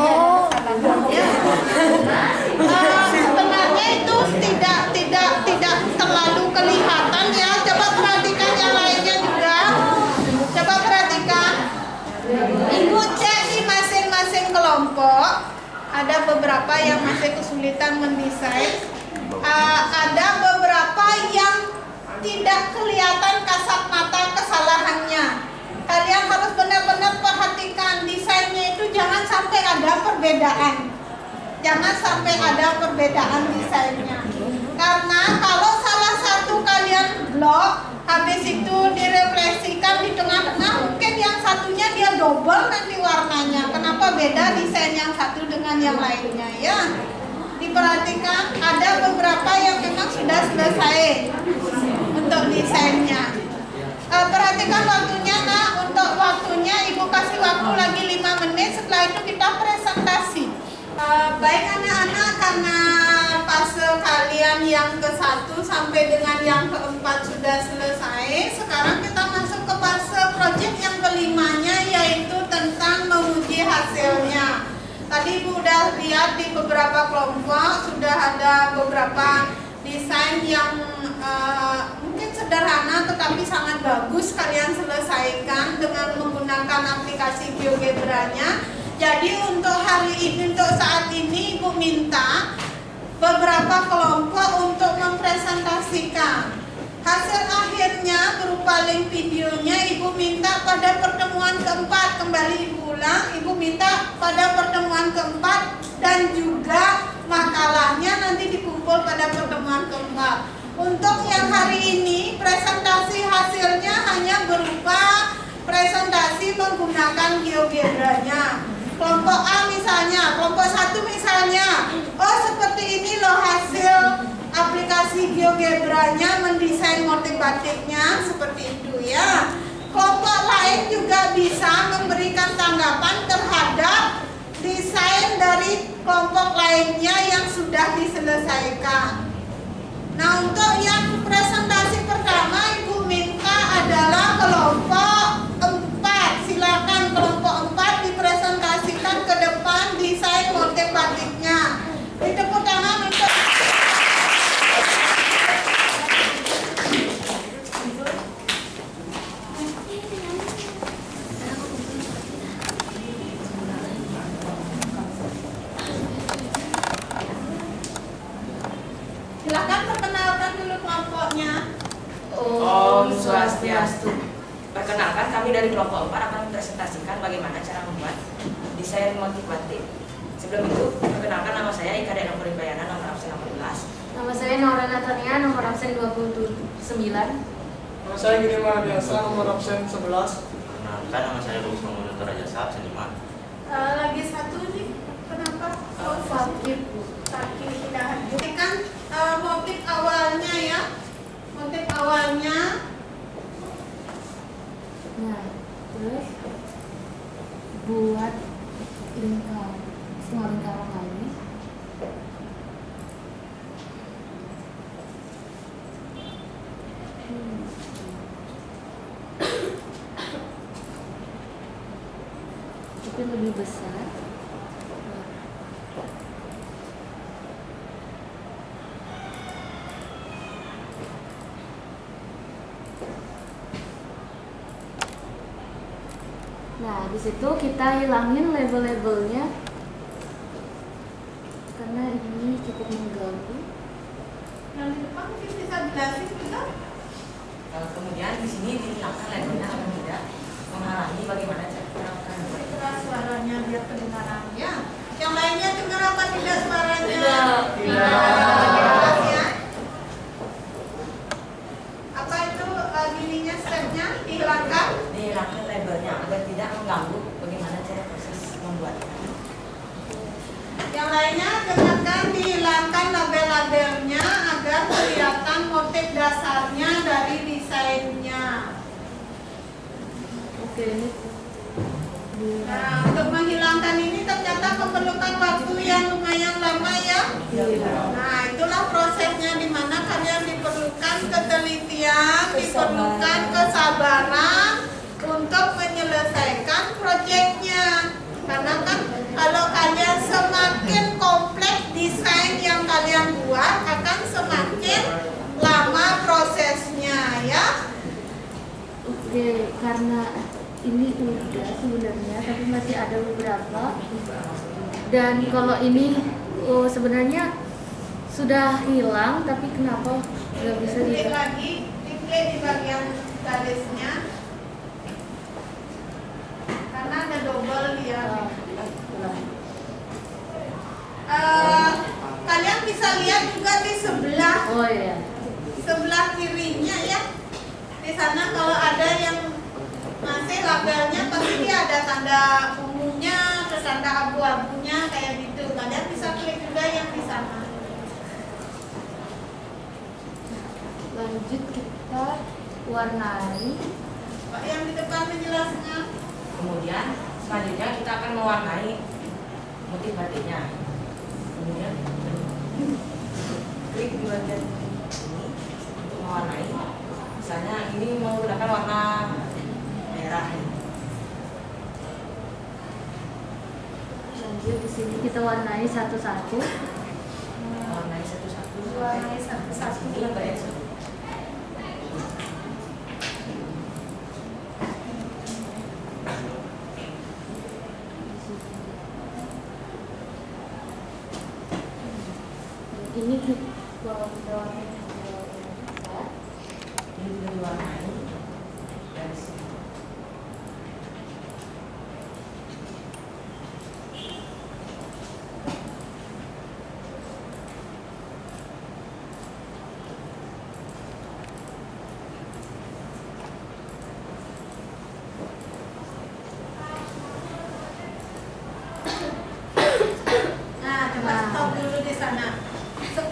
Sebenarnya itu tidak terlalu kelihatan ya. Coba perhatikan yang lainnya juga. Coba perhatikan. Ibu cek di masing-masing kelompok. Ada beberapa yang masih kesulitan mendesain. Ada beberapa yang tidak kelihatan kasat mata kesalahannya. Kalian harus benar-benar perhatikan desainnya itu jangan sampai ada perbedaan. Jangan sampai ada perbedaan desainnya. Karena kalau salah satu kalian blok, habis itu direfleksikan di tengah-tengah, mungkin yang satunya dia double nanti warnanya. Kenapa beda desain yang satu dengan yang lainnya ya? Diperhatikan ada beberapa yang memang sudah selesai untuk desainnya. Perhatikan waktunya nak. Untuk waktunya ibu kasih waktu lagi 5 menit. Setelah itu kita presentasi. Baik anak-anak, karena fase kalian yang ke-1 sampai dengan yang ke-4 sudah selesai. Sekarang kita masuk ke fase proyek yang kelimanya, yaitu tentang menguji hasilnya. Tadi ibu udah lihat di beberapa kelompok sudah ada beberapa desain yang mungkin sederhana tetapi sangat bagus kalian selesaikan dengan menggunakan aplikasi GeoGebra-nya. Jadi untuk hari ini, untuk saat ini ibu minta beberapa kelompok untuk mempresentasikan hasil akhirnya berupa link videonya. Ibu minta pada pertemuan keempat, kembali ibu ulang, ibu minta pada pertemuan keempat, dan juga makalahnya nanti dikumpul pada pertemuan keempat. Untuk yang hari ini presentasi hasilnya hanya berupa presentasi menggunakan GeoGebra-nya. Kelompok A misalnya, kelompok 1 misalnya, oh seperti ini loh hasil aplikasi GeoGebra-nya mendesain motif batiknya, seperti itu ya. Kelompok lain juga tanggapan terhadap desain dari kelompok lainnya yang sudah diselesaikan. Nah, untuk yang presentasi pertama Ibu minta adalah kelompok 4. Silakan kelompok 4 dipresentasikan ke depan desain motif batiknya. Tepuk tangan untuk silakan perkenalkan dulu kelompoknya. Om Swastiastu. Perkenalkan, kami dari kelompok 4 akan mempresentasikan bagaimana cara membuat desain motif batik. Sebelum itu, perkenalkan nama saya Ika Dena Puribayana, nomor absen 18. Nama saya Nora Natania, nomor absen 29. Nama saya Gini Mahadiasa, nomor absen 11. Perkenalkan, nama saya Bagus Mamudu Rajasa, absen 5. Lagi satu nih, kenapa? Fakir. Sakit tidak hadir. Ini kan motif awalnya ya, motif awalnya. Nah, terus buat lingkaran, setengah lingkaran lagi. Tapi lebih besar. Nah, di situ kita hilangin label-labelnya karena ini cukup mengganggu. Yang di depan mungkin bisa jelasin juga. Kemudian di sini dihilangkan labelnya agar tidak menghalangi bagaimana cara melakukan. Keras suaranya biar kedengaran ya. Yang lainnya dengar apa tidak suaranya? Tidak. Ya. Apa itu ininya stepnya dihilangkan? Dihilangkan labelnya agar tidak mengganggu bagaimana cara proses membuatnya. Yang lainnya dengarkan dihilangkan label-labelnya agar kelihatan motif dasarnya dari desainnya. Oke, ini Nah, untuk menghilangkan ini ternyata memerlukan waktu yang lumayan lama ya. Nah, itulah prosesnya di mana kalian diperlukan ketelitian, diperlukan kesabaran untuk menyelesaikan proyeknya. Karena kan kalau kalian semakin kompleks desain yang kalian buat akan semakin lama prosesnya ya. Oke, karena ini udah sebenarnya, tapi masih ada beberapa. Dan kalau ini sebenarnya sudah hilang, tapi kenapa nggak bisa Klik di? lagi, diklik di bagian garisnya. Karena ada double dia. Kalian bisa lihat juga di sebelah Oh iya. kirinya ya. Di sana kalau ada yang masih labelnya pasti dia ada tanda ungunya, terus tanda abu-abunya kayak gitu. Kalian bisa klik juga yang di sana. Lanjut kita warnai. Pak yang di depan menjelaskan. Kemudian selanjutnya kita akan mewarnai motif batiknya. Kemudian klik di bagian ini untuk mewarnai. Misalnya ini menggunakan warna merah. Lanjut di sini kita warnai satu-satu. Warnai satu-satu. Warnai satu-satu. Ini bagian satu. Ini kalau kita warnai Ini juga diwarnai dari sini. Nah, coba stop dulu di sana.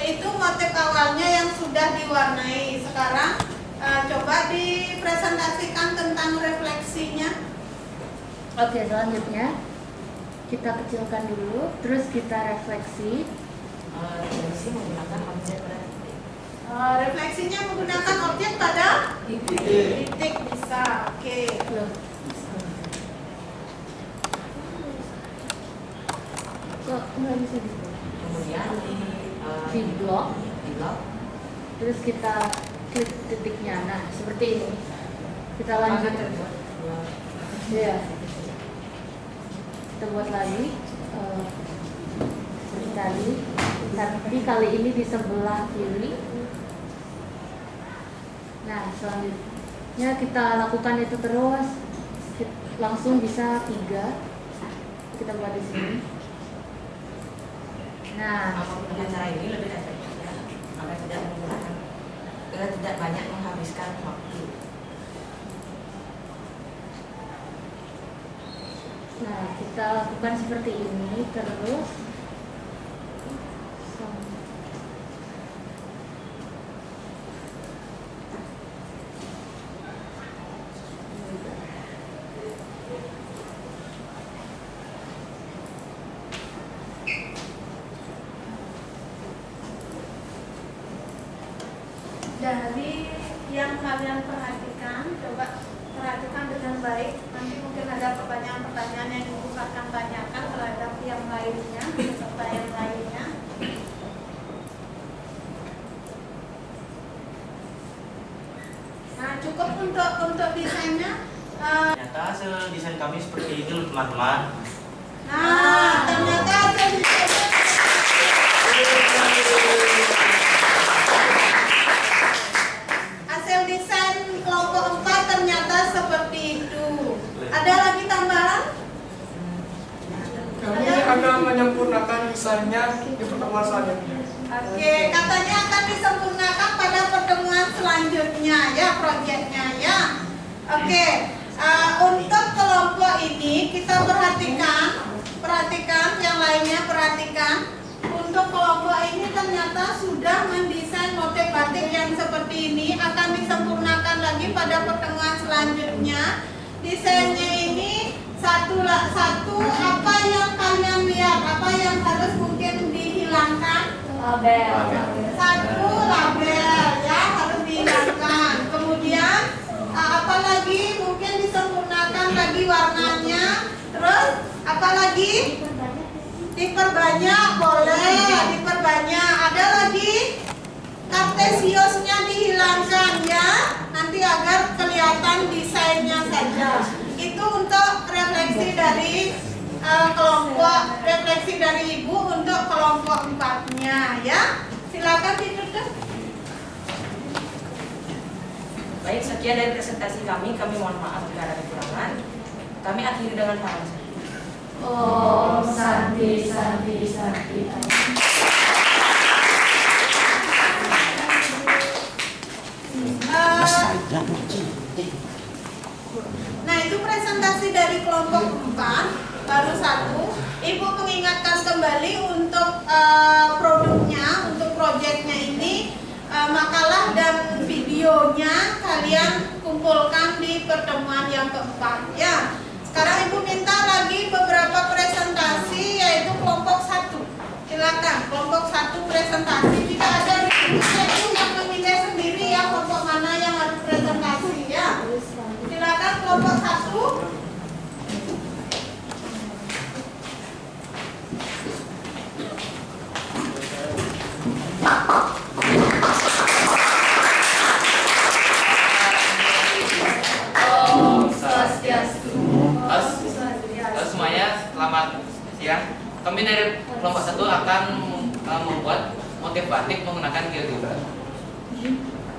Itu motif awalnya yang sudah diwarnai. Sekarang coba dipresentasikan tentang refleksinya. Oke, selanjutnya kita kecilkan dulu, terus kita refleksi. Refleksi menggunakan objek pada titik. Refleksinya menggunakan objek pada titik bisa. Oke. Loh. Kok nggak bisa gitu? Kemudian Di blok, di blok terus kita klik titiknya. Nah, seperti ini. Kita lanjut. Ya. Kita buat lagi seperti tadi, tapi kali ini di sebelah kiri. Nah, selanjutnya kita lakukan itu terus, langsung bisa 3. Kita buat di sini. Nah, dengan cara ini lebih efektif ya, agar tidak menggunakan, agar tidak banyak menghabiskan waktu. Nah, kita lakukan seperti ini terus. Dari yang kalian perhatikan, coba perhatikan dengan baik. Nanti mungkin ada pertanyaan-pertanyaan yang ibu akan tanyakan terhadap yang lainnya, peserta yang lainnya. Nah, cukup untuk desainnya. Ternyata hasil desain kami seperti ini loh teman-teman. Nah, ternyata hasil desainnya hasil desain kelompok 4 ternyata seperti itu. Ada lagi tambahan? Kami akan menyempurnakan desainnya di pertemuan selanjutnya. Oke, katanya akan disempurnakan pada pertemuan selanjutnya ya proyeknya ya. Oke, untuk kelompok ini kita perhatikan yang lainnya perhatikan. Untuk kelompok ini ternyata sudah mendesain motif batik yang seperti ini, akan disempurnakan lagi pada pertemuan selanjutnya. Desainnya ini satu apa yang kalian lihat, apa yang harus mungkin dihilangkan? label. Satu label ya harus dihilangkan. Kemudian apalagi mungkin disempurnakan lagi warnanya. Terus apalagi diperbanyak, boleh diperbanyak. Ada lagi kartesiusnya dihilangkan ya, nanti agar kelihatan desainnya saja. Itu untuk refleksi dari kelompok, refleksi dari ibu untuk kelompok 4-nya ya. Silakan ditutup. Baik, sekian dari presentasi kami mohon maaf jika ada kekurangan. Kami akhiri dengan salam. Om Santi Santi Santi. Nah, itu presentasi dari kelompok 4 baru 1. Ibu mengingatkan kembali untuk produknya, untuk proyeknya ini, makalah dan videonya kalian kumpulkan di pertemuan yang keempat ya. Sekarang ibu minta lagi beberapa presentasi, yaitu kelompok 1. Silakan kelompok 1 presentasi. Jika ada ibu yang memilih sendiri ya kelompok mana yang harus presentasi ya. Silakan kelompok 1. Om Swastiastu. Halo semuanya, selamat siang. Kami dari kelompok 1 akan membuat motif batik menggunakan geogebra.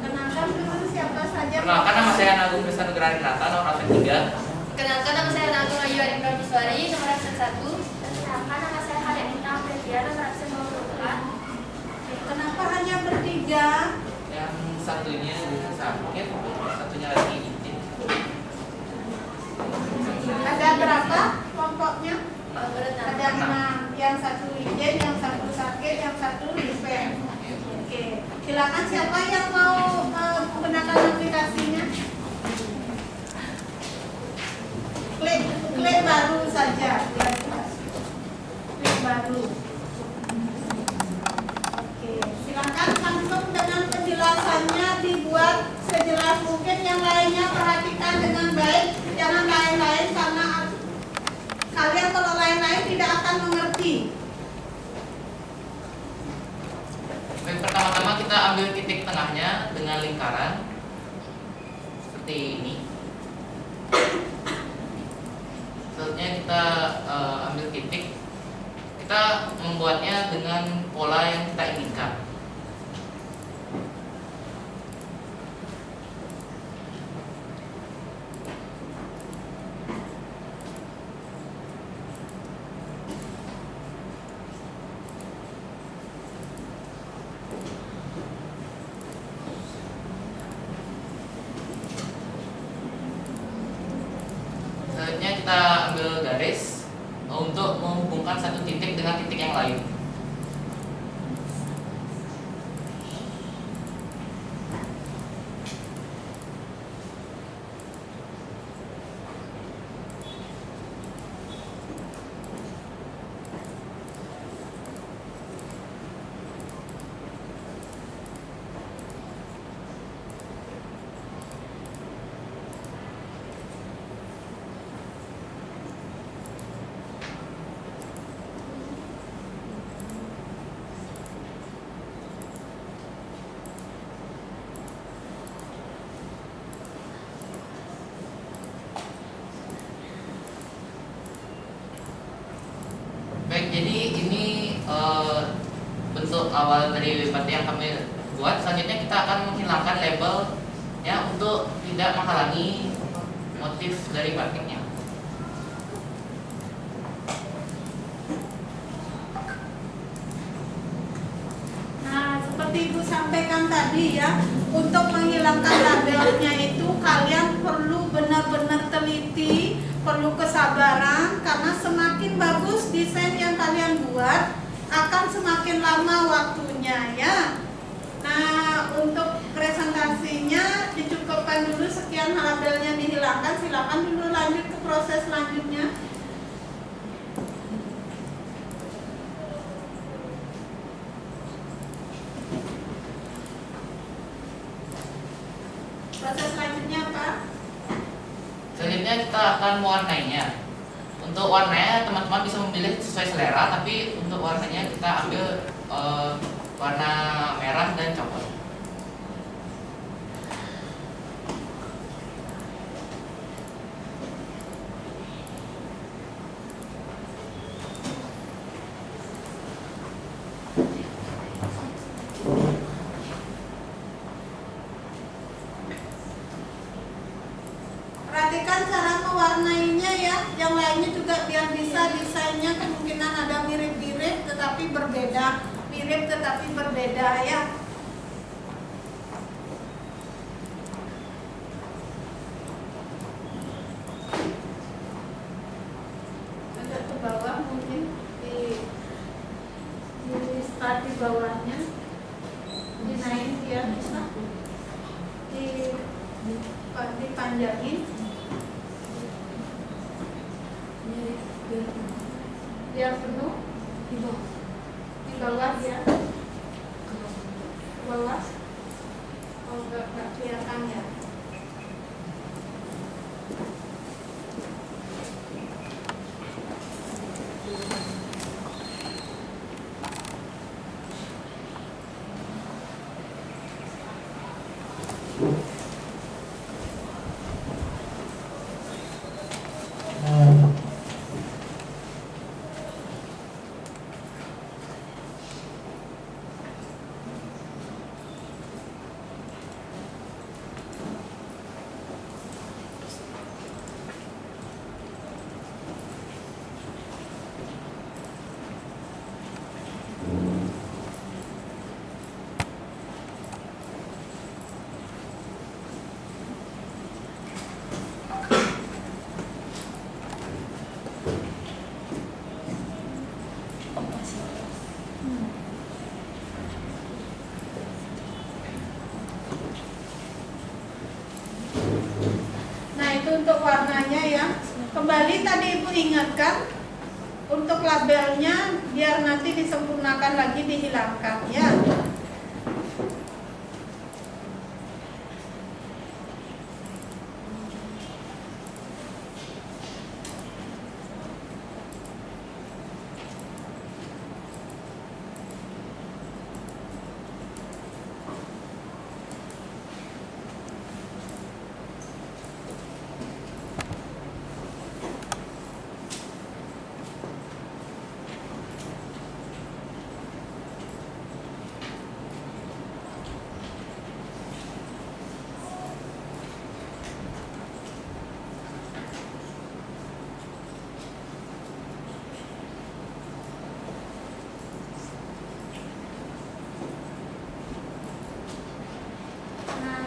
Kenalkan dulu siapa saja. Perkenalkan, nama saya Agung Krisna Nugraha Renata, nomor absen 3. Kenalkan, nama saya Agung Ayu Adinka Biswari, nomor absen 1. Kenalkan, nama saya Hadanita Apredia, nomor absen 24. Kenapa hanya bertiga? Yang satunya sakit, satunya lagi izin. Ada berapa kelompoknya? Ada 6. 6. Yang satu izin, yang satu sakit, yang satu dispen. Oke, silakan siapa yang mau menggunakan aplikasinya? Klik baru. Oke, silakan langsung dengan penjelasannya dibuat sejelas mungkin. Yang lainnya perhatikan dengan baik, jangan lain-lain karena kalian kalau lain-lain tidak akan mengerti. Baik, pertama-tama kita ambil titik tengahnya dengan lingkaran seperti ini. Selanjutnya kita ambil titik. Kita membuatnya dengan pola yang kita inginkan. Selanjutnya kita ambil garis untuk menghubungkan satu titik dengan titik yang lain. Baik, jadi ini bentuk awal dari batik yang kami buat. Selanjutnya kita akan menghilangkan label ya untuk tidak menghalangi motif dari batiknya. Nah, seperti Ibu sampaikan tadi ya, untuk menghilangkan labelnya itu kalian perlu benar-benar teliti, perlu kesabaran, karena semakin bagus desain yang kalian buat akan semakin lama waktunya ya. Nah, untuk presentasinya dicukupkan dulu, sekian labelnya dihilangkan. Silakan dulu lanjut ke proses selanjutnya. Proses selanjutnya apa? Selanjutnya kita akan mewarnainya. Untuk warnanya teman-teman bisa memilih sesuai selera, tapi untuk warnanya kita ambil warna merah dan coklat. Perhatikan cara mewarnainya ya. Yang lainnya juga biar bisa desainnya kemungkinan ada mirip-mirip tetapi berbeda. Mirip tetapi berbeda ya. Agak ke bawah mungkin di start di bawahnya. Dinaik dia bisa. Dipanjangin. Biar penuh di bawah ya, ke bawah. Oh, nggak kelihatan ya. Nah, itu untuk warnanya ya. Kembali tadi Ibu ingatkan, Untuk labelnya biar nanti disempurnakan lagi, dihilangkan ya.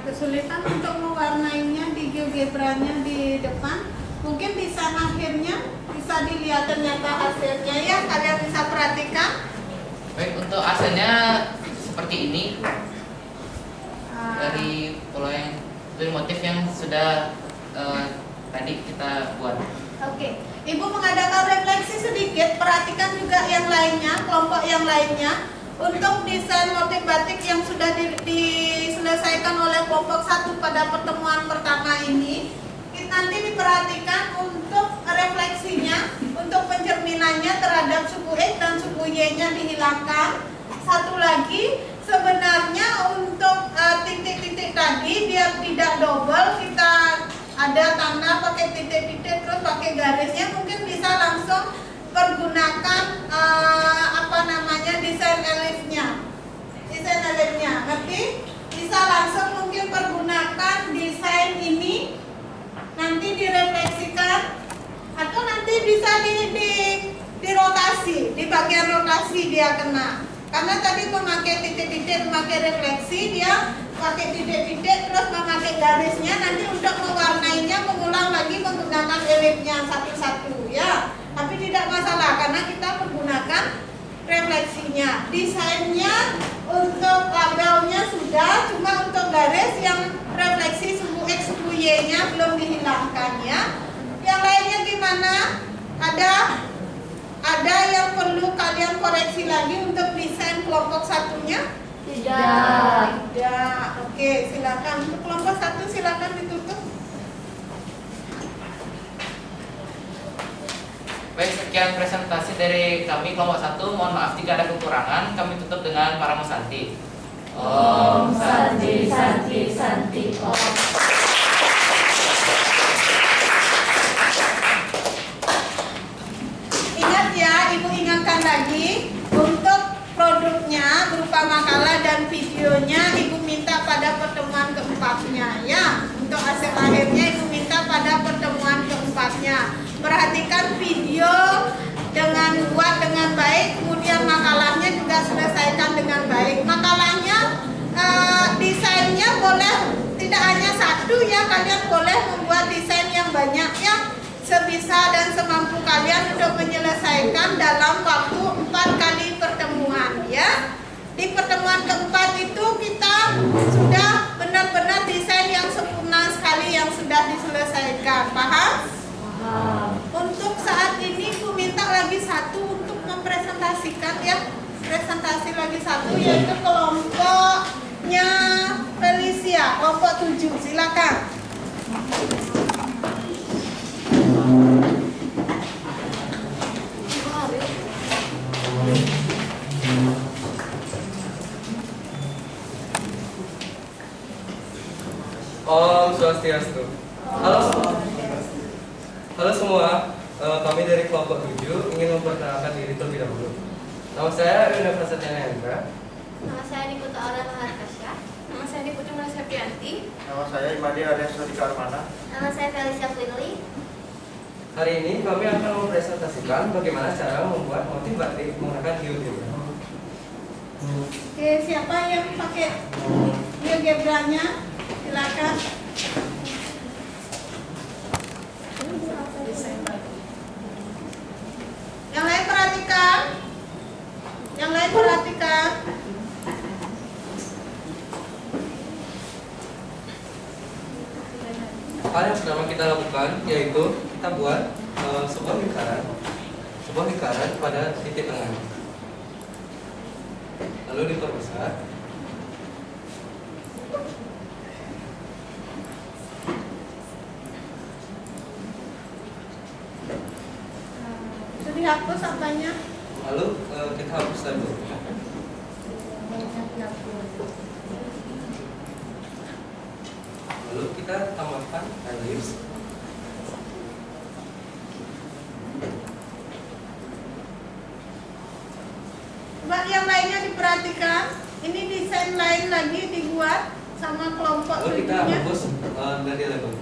Kesulitan untuk mewarnainya di GeoGebra-nya di depan, mungkin bisa akhirnya bisa dilihat ternyata hasilnya ya, kalian bisa perhatikan. Baik, untuk hasilnya seperti ini dari pola yang dari motif yang sudah tadi kita buat. Oke, Ibu mengadakan refleksi sedikit, perhatikan juga yang lainnya, kelompok yang lainnya. Untuk desain motif batik yang sudah diselesaikan oleh kelompok 1 pada pertemuan pertama ini, nanti diperhatikan untuk refleksinya, untuk pencerminannya terhadap suku X dan suku Y-nya dihilangkan. Satu lagi, sebenarnya untuk titik-titik tadi biar tidak double, kita ada tanda pakai titik-titik terus pakai garisnya, mungkin bisa langsung pergunakan desain elifnya, ngerti? Bisa langsung mungkin pergunakan desain ini, nanti direfleksikan, atau nanti bisa dirotasi, di bagian rotasi dia kena. Karena tadi memakai titik-titik, memakai refleksi, dia pakai titik-titik terus memakai garisnya, nanti untuk mewarnainya mengulang lagi menggunakan elifnya satu-satu ya. Tapi tidak masalah karena kita menggunakan refleksinya. Desainnya untuk labelnya sudah, cuma untuk garis yang refleksi suku X, suku Y-nya belum dihilangkan ya. Yang lainnya gimana? Ada yang perlu kalian koreksi lagi untuk desain kelompok satunya? Tidak. Oke, silakan untuk kelompok 1 silakan ditutup. Baik, sekian presentasi dari kami kelompok 1. Mohon maaf jika ada kekurangan. Kami tutup dengan Paramo Santi. Om Santi Santi Santi Om. Ingat ya, Ibu ingatkan lagi, untuk produknya berupa makalah dan videonya Ibu minta pada pertemuan keempatnya ya. Untuk hasil akhirnya Ibu minta pada pertemuan keempatnya. Perhatikan video buat dengan baik, kemudian makalahnya juga selesaikan dengan baik. Makalahnya desainnya boleh tidak hanya satu ya, kalian boleh membuat desain yang banyak ya, sebisa dan semampu kalian untuk menyelesaikan dalam waktu 4 kali pertemuan ya. Di pertemuan keempat itu kita sudah benar-benar desain yang sempurna sekali yang sudah diselesaikan, paham? Untuk saat ini aku minta lagi satu untuk mempresentasikan ya, presentasi lagi satu yaitu kelompoknya Felicia, kelompok 7, silakan. Om Swastiastu. Halo semua, kami dari kelompok 7 ingin memperkenalkan diri terlebih dahulu. Nama saya Yunda Prasetyana Hendra. Nama saya Niputa Aura Maharkasya. Nama saya Putri Mas Septianti. Nama saya Imadi Arya Sodika Armana. Nama saya Felicia Flinley. Hari ini kami akan mempresentasikan bagaimana cara membuat motif batik menggunakan GeoGebra. Oke, siapa yang pakai GeoGebra-nya? Silakan. Yang lain perhatikan. Yang lain perhatikan. Hal yang pertama kita lakukan yaitu kita buat sebuah lingkaran. sebuah lingkaran pada titik tengah. Lalu diperbesar. Itu dihapus apanya? Lalu kita hapus dulu. Lalu kita tambahkan elips. Coba yang lainnya diperhatikan. Ini desain lain lagi dibuat sama kelompok Lalu kita tujuhnya. hapus dari label.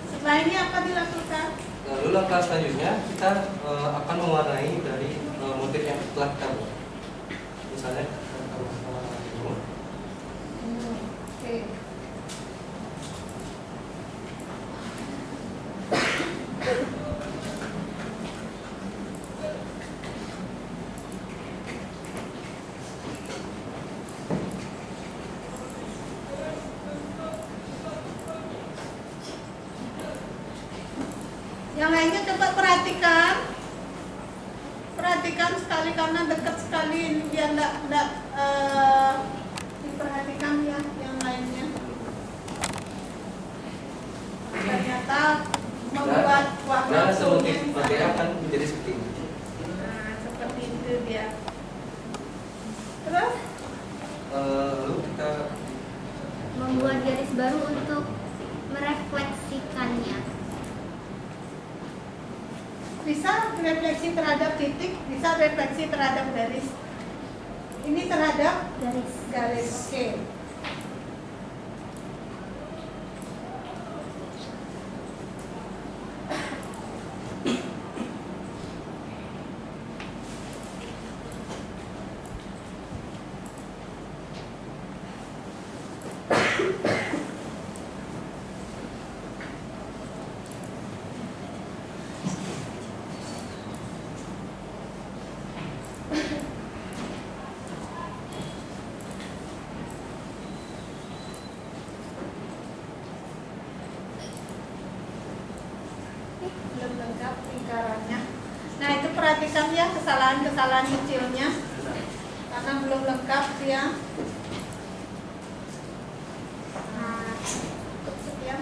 Setelah ini apa dilakukan? Lalu langkah selanjutnya kita akan mewarnai dari motif yang telah kita buat. Misalnya kita tambahkan dulu. Oke. Yang lainnya coba perhatikan. Perhatikan sekali karena dekat sekali ini biar enggak diperhatikan ya yang lainnya. Ternyata membuat warna semotif kuning materi akan menjadi seperti ini. Nah, seperti itu dia. Terus Lalu kita Membuat garis baru untuk merefleksikannya. bisa refleksi terhadap titik, bisa refleksi terhadap garis. Ini terhadap garis. Oke. Belum lengkap lingkarannya. Nah itu perhatikan ya kesalahan-kesalahan kecilnya karena belum lengkap ya. Nah, sekian.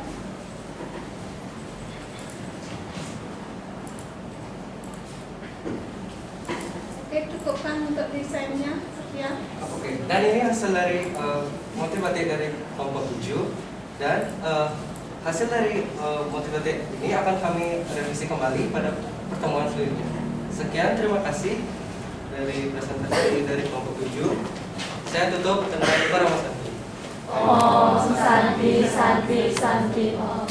Oke, cukupkan untuk desainnya. Sekian. Oke, dan ini hasil dari motif batik dari kelompok 7 dan hasil dari motif batik ini akan kami revisi kembali pada pertemuan selanjutnya. Sekian, terima kasih dari presentasi dari kelompok 7. Saya tutup dengan doa Mas Santi. Om Santi Santi Santi Om.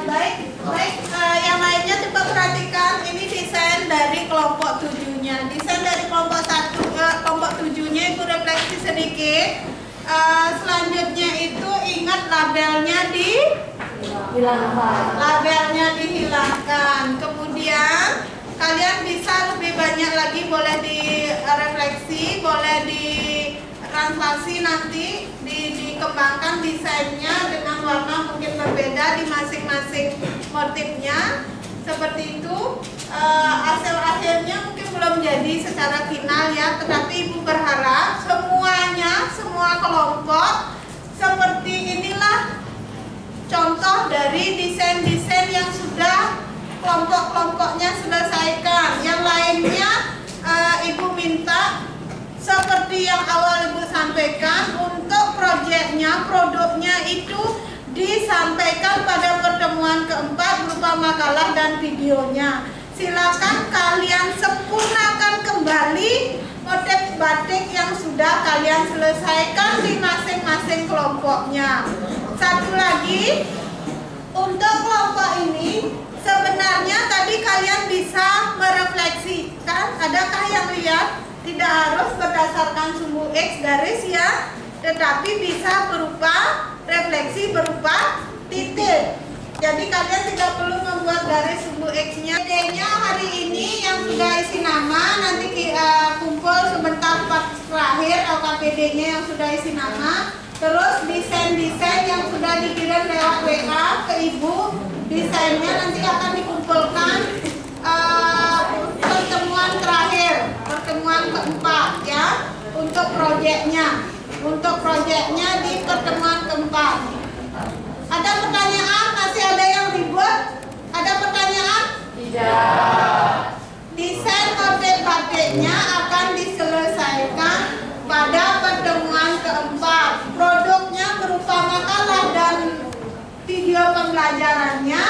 Baik, yang lainnya coba perhatikan ini desain dari kelompok 7-nya. Desain dari kelompok 7-nya itu refleksi sedikit. Selanjutnya itu ingat labelnya dihilangkan. Kemudian kalian bisa lebih banyak lagi, boleh direfleksi, boleh ditranslasi nanti, dikembangkan desainnya dengan warna mungkin berbeda di masing-masing motifnya. Seperti itu. Hasil akhirnya mungkin belum jadi secara final ya, tetapi Ibu berharap semuanya, semua kelompok seperti inilah contoh dari desain-desain yang sudah kelompok-kelompoknya selesaikan. Yang lainnya Ibu minta seperti yang awal Ibu sampaikan, untuk proyeknya mana produknya itu disampaikan pada pertemuan keempat berupa makalah dan videonya. Silakan kalian sempurnakan kembali motif batik yang sudah kalian selesaikan di masing-masing kelompoknya. Satu lagi, untuk kelompok ini sebenarnya tadi kalian bisa merefleksikan. Adakah yang lihat? Tidak harus berdasarkan sumbu X garis ya, tetapi bisa berupa refleksi berupa titik. Jadi kalian tidak perlu membuat garis sumbu X-nya. KPD-nya hari ini yang sudah isi nama, nanti kumpul sebentar terakhir KPD-nya yang sudah isi nama. Terus desain-desain yang sudah dikirim lewat WA ke ibu, desainnya nanti akan dikumpulkan pertemuan terakhir, pertemuan keempat ya, untuk proyeknya. Untuk proyeknya di pertemuan keempat. Ada pertanyaan? Masih ada yang ribut? Ada pertanyaan? Tidak. Desain motif batiknya akan diselesaikan pada pertemuan keempat. Produknya berupa makalah dan video pembelajarannya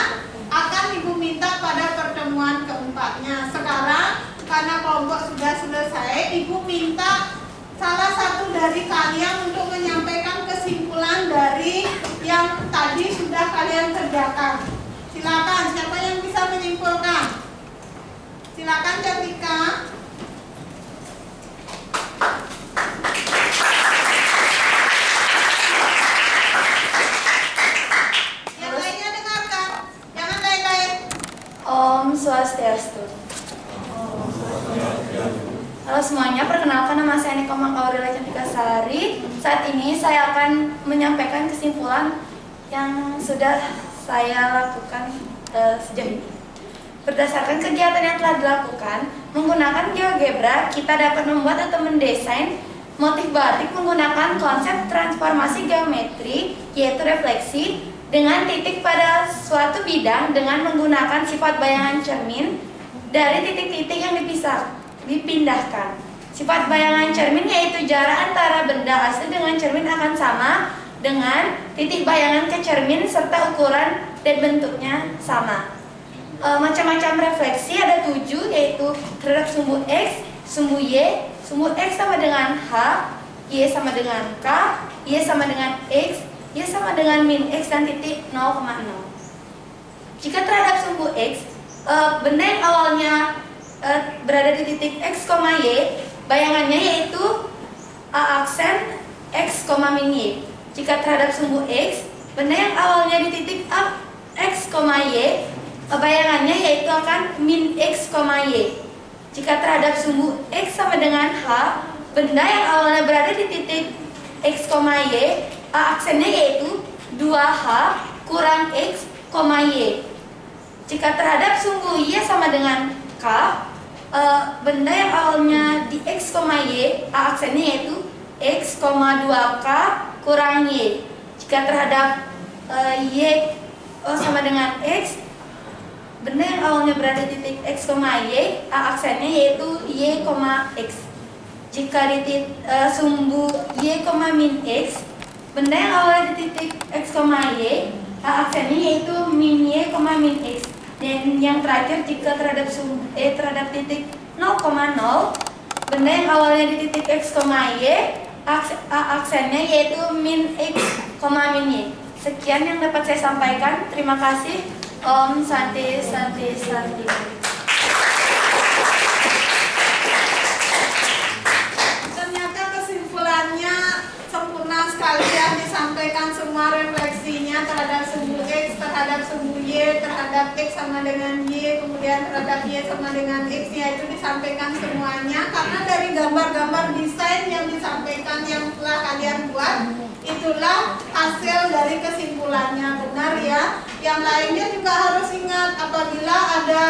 akan ibu minta pada pertemuan keempatnya. Sekarang karena kelompok sudah selesai, ibu minta salah satu dari kalian untuk menyampaikan kesimpulan dari yang tadi sudah kalian kerjakan. Silakan, siapa yang bisa menyimpulkan? Silakan Cantika. Yang lainnya dengarkan, jangan lain-lain. Om Swastiastu. Halo semuanya, perkenalkan nama saya Nika Aurelia Cantika Sari. Saat ini saya akan menyampaikan kesimpulan yang sudah saya lakukan sejauh ini. Berdasarkan kegiatan yang telah dilakukan, menggunakan GeoGebra, kita dapat membuat atau mendesain motif batik menggunakan konsep transformasi geometri, yaitu refleksi, dengan titik pada suatu bidang dengan menggunakan sifat bayangan cermin dari titik-titik yang dipindahkan. Sifat bayangan cermin yaitu jarak antara benda asli dengan cermin akan sama dengan titik bayangan ke cermin serta ukuran dan bentuknya sama. Macam-macam refleksi ada 7, yaitu terhadap sumbu X, sumbu Y, sumbu X sama dengan H, Y sama dengan K, Y sama dengan X, Y sama dengan min X dan titik 0,0. Jika terhadap sumbu X, benda yang awalnya berada di titik X, Y, bayangannya yaitu A aksen X, min Y. Jika terhadap sumbu X, benda yang awalnya di titik A, X, Y, bayangannya yaitu akan min X, Y. Jika terhadap sumbu X sama dengan H, benda yang awalnya berada di titik X, Y, A aksennya yaitu 2H kurang X, Y. Jika terhadap sumbu Y sama dengan K, benda yang awalnya di X, Y, A aksennya yaitu X, 2K kurang Y. Jika terhadap Y sama dengan X, benda yang awalnya berada di titik X, Y, A aksennya yaitu Y, X. Jika di sumbu Y, min X, benda yang awalnya di titik X, Y, A aksennya yaitu min Y, min X. Dan yang terakhir, jika terhadap terhadap titik 0,0, benda yang awalnya di titik X, Y, A aksennya yaitu min X, min Y. Sekian yang dapat saya sampaikan. Terima kasih. Om Santi Santi Santi. Ternyata kesimpulannya sempurna sekali ya, disampaikan semua refleksinya terhadap sumbu X, terhadap sumbu Y, terhadap X sama dengan Y, kemudian terhadap Y sama dengan X, ya itu disampaikan semuanya. Karena dari gambar-gambar desain yang disampaikan yang telah kalian buat, itulah hasil dari kesimpulannya, benar ya. Yang lainnya juga harus ingat, apabila ada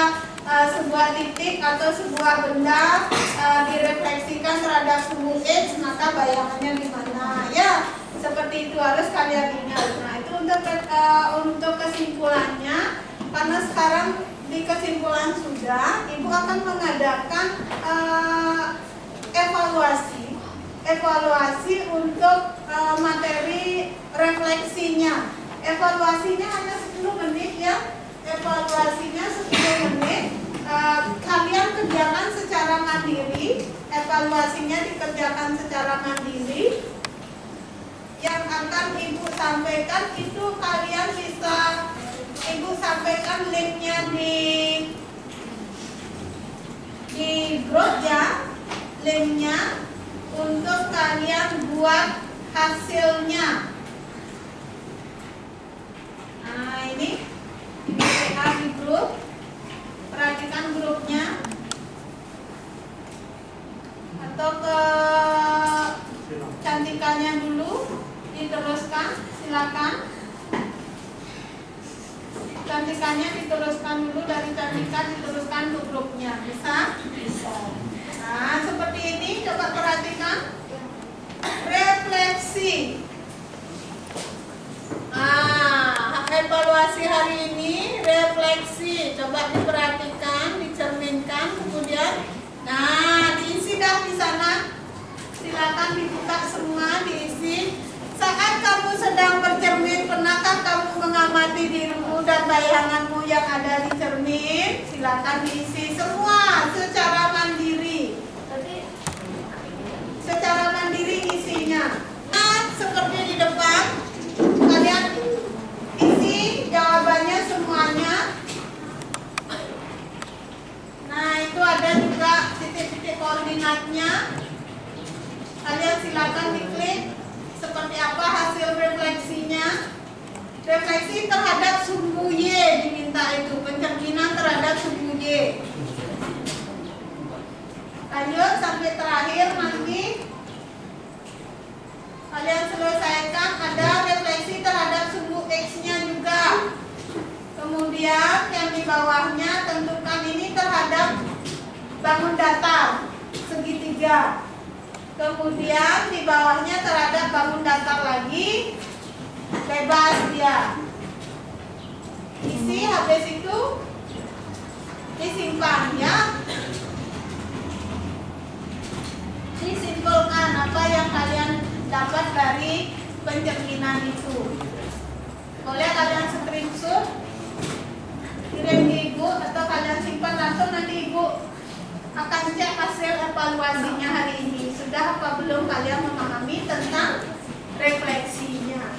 sebuah titik atau sebuah benda direfleksikan terhadap sumbu X, maka bayangannya di mana ya. Seperti itu harus kalian ingat. Nah, itu untuk kesimpulannya. Karena sekarang di kesimpulan sudah, Ibu akan mengadakan evaluasi untuk materi refleksinya. Evaluasinya hanya 10 menit ya. Evaluasinya 10 menit. Kalian kerjakan secara mandiri. Evaluasinya dikerjakan secara mandiri. Yang akan Ibu sampaikan itu kalian bisa Ibu sampaikan linknya di grup ya, linknya untuk kalian buat hasilnya. Nah ini WA di grup, perhatikan grupnya, atau ke cantikannya dulu, diteruskan, silakan. Cantikannya diteruskan dulu, dari cantikan diteruskan ke grupnya, bisa? Bisa. Nah seperti ini, coba perhatikan. Refleksi. Nah, evaluasi hari ini refleksi. Coba diperhatikan, dicerminkan, kemudian, nah diisi dah di sana. Silakan dibuka semua, diisi. Saat kamu sedang bercermin, pernahkah kamu mengamati dirimu dan bayanganmu yang ada di cermin? Silakan diisi semua secara mandiri. Secara mandiri isinya. Nah, seperti di depan, kalian isi jawabannya semuanya. Nah, itu ada juga titik-titik koordinatnya. Kalian silakan diklik. Seperti apa hasil refleksinya? Refleksi terhadap sumbu Y diminta itu, pencerminan terhadap sumbu Y. Lanjut sampai terakhir nanti kalian selesaikan, ada refleksi terhadap sumbu X-nya juga. Kemudian yang di bawahnya tentukan ini terhadap bangun datar segitiga. Kemudian di bawahnya terhadap bangun datar lagi, bebas dia. Isi, habis itu disimpan ya. Disimpulkan apa yang kalian dapat dari pencerminan itu. Boleh kalian screenshot, kirim ke Ibu, atau kalian simpan langsung, nanti Ibu akan cek hasil evaluasinya hari ini. Sudah apa belum kalian memahami tentang refleksinya?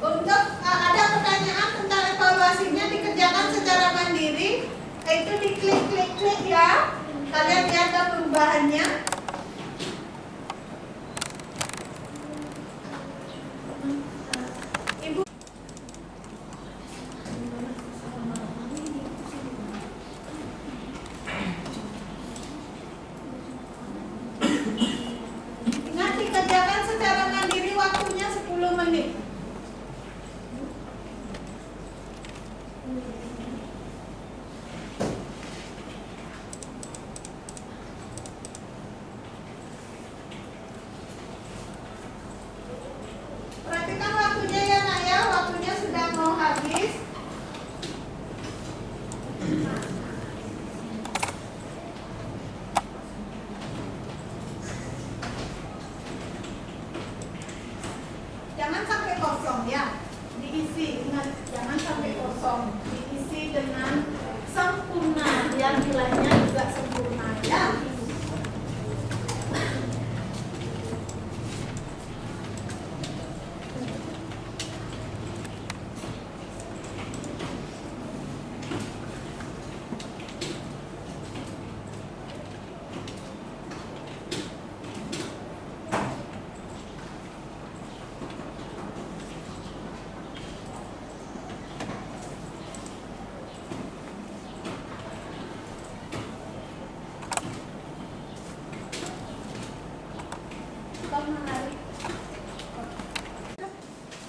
Untuk ada pertanyaan tentang evaluasinya, dikerjakan secara mandiri, itu diklik-klik ya. Kalian lihat perubahannya. Ibu ingat, dikerjakan secara mandiri, waktunya 10 menit. Perhatikan waktunya ya nak ya, waktunya sudah mau habis. Jangan sampai kosong ya, diisi, ingat jangan sampai kosong, diisi dengan sempurna, biar nilainya juga sempurna ya.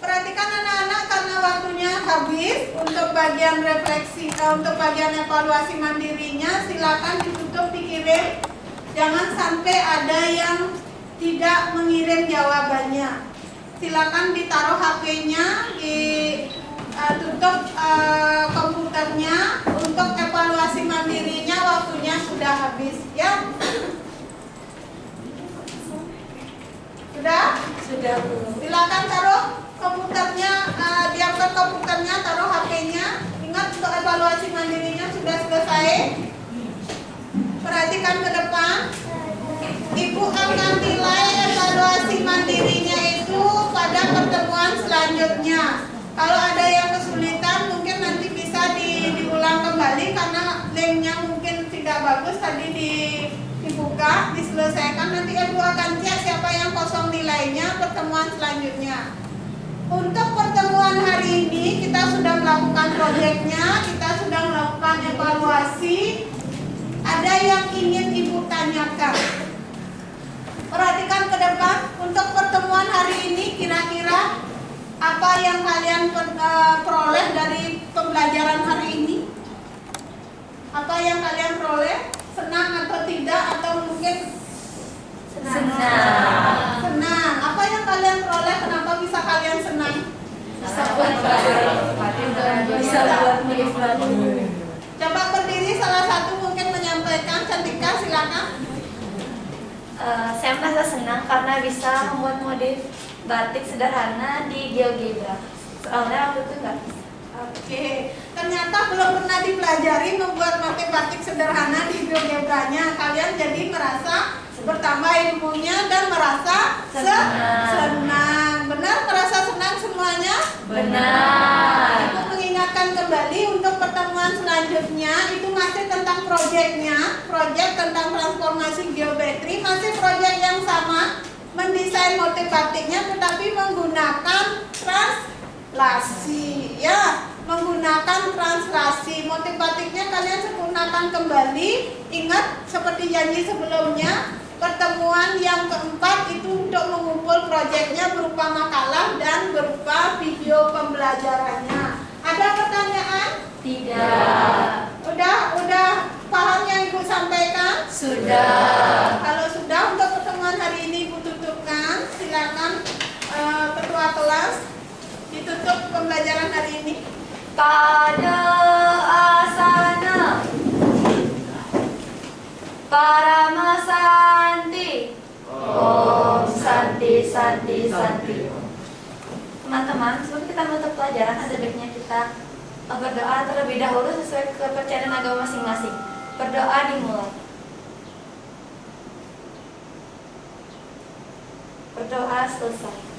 Perhatikan anak-anak, karena waktunya habis untuk bagian refleksi, untuk bagian evaluasi mandirinya, silakan ditutup, dikirim. Jangan sampai ada yang tidak mengirim jawabannya. Silakan ditaruh HP-nya, ditutup komputernya. Untuk evaluasi mandirinya waktunya sudah habis ya. dahulu. Silakan taruh komputernya, diamkan komputernya, taruh HP-nya. Ingat untuk evaluasi mandirinya sudah selesai. Perhatikan ke depan. Ibu akan nilai evaluasi mandirinya itu pada pertemuan selanjutnya. Kalau ada yang kesulitan mungkin nanti bisa diulang kembali karena linknya mungkin tidak bagus tadi dibuka, diselesaikan. Nanti Ibu akan cek siapa yang kosong nilainya pertemuan selanjutnya. Untuk pertemuan hari ini kita sudah melakukan proyeknya, kita sudah melakukan evaluasi. Ada yang ingin Ibu tanyakan? Perhatikan ke depan. Untuk pertemuan hari ini kira-kira apa yang kalian peroleh dari pembelajaran hari ini? Apa yang kalian peroleh? Senang atau tidak? Atau mungkin Senang. senang. Apa yang kalian peroleh? Kenapa bisa kalian senang? Bisa buat motivasi. Coba berdiri salah satu mungkin menyampaikan. Cantika, silakan. Saya merasa senang karena bisa membuat motif batik sederhana di GeoGebra. Soalnya waktu itu nggak bisa. Oke, ternyata belum pernah dipelajari membuat motif batik sederhana di GeoGebra-nya. Kalian jadi merasa bertambah ilmunya dan merasa senang. Benar, merasa senang semuanya? Benar. Ibu mengingatkan kembali untuk pertemuan selanjutnya itu masih tentang proyeknya, proyek tentang transformasi geometri, masih proyek yang sama, mendesain motif batiknya tetapi menggunakan translasi, ya, menggunakan translasi. Motif batiknya kalian sempurnakan kembali. Ingat seperti janji sebelumnya, pertemuan yang keempat itu untuk mengumpul proyeknya berupa makalah dan berupa video pembelajarannya. Ada pertanyaan? Tidak. Udah paham yang Ibu sampaikan? Sudah. Kalau sudah, untuk pertemuan hari ini Ibu tutupkan. Silakan ketua kelas ditutup pembelajaran hari ini. Pada asana Parama Santi. Om Santi Santi Santi. Teman-teman, sebelum kita menutup pelajaran ada baiknya kita berdoa terlebih dahulu sesuai kepercayaan agama masing-masing. Berdoa dimulai. Berdoa selesai.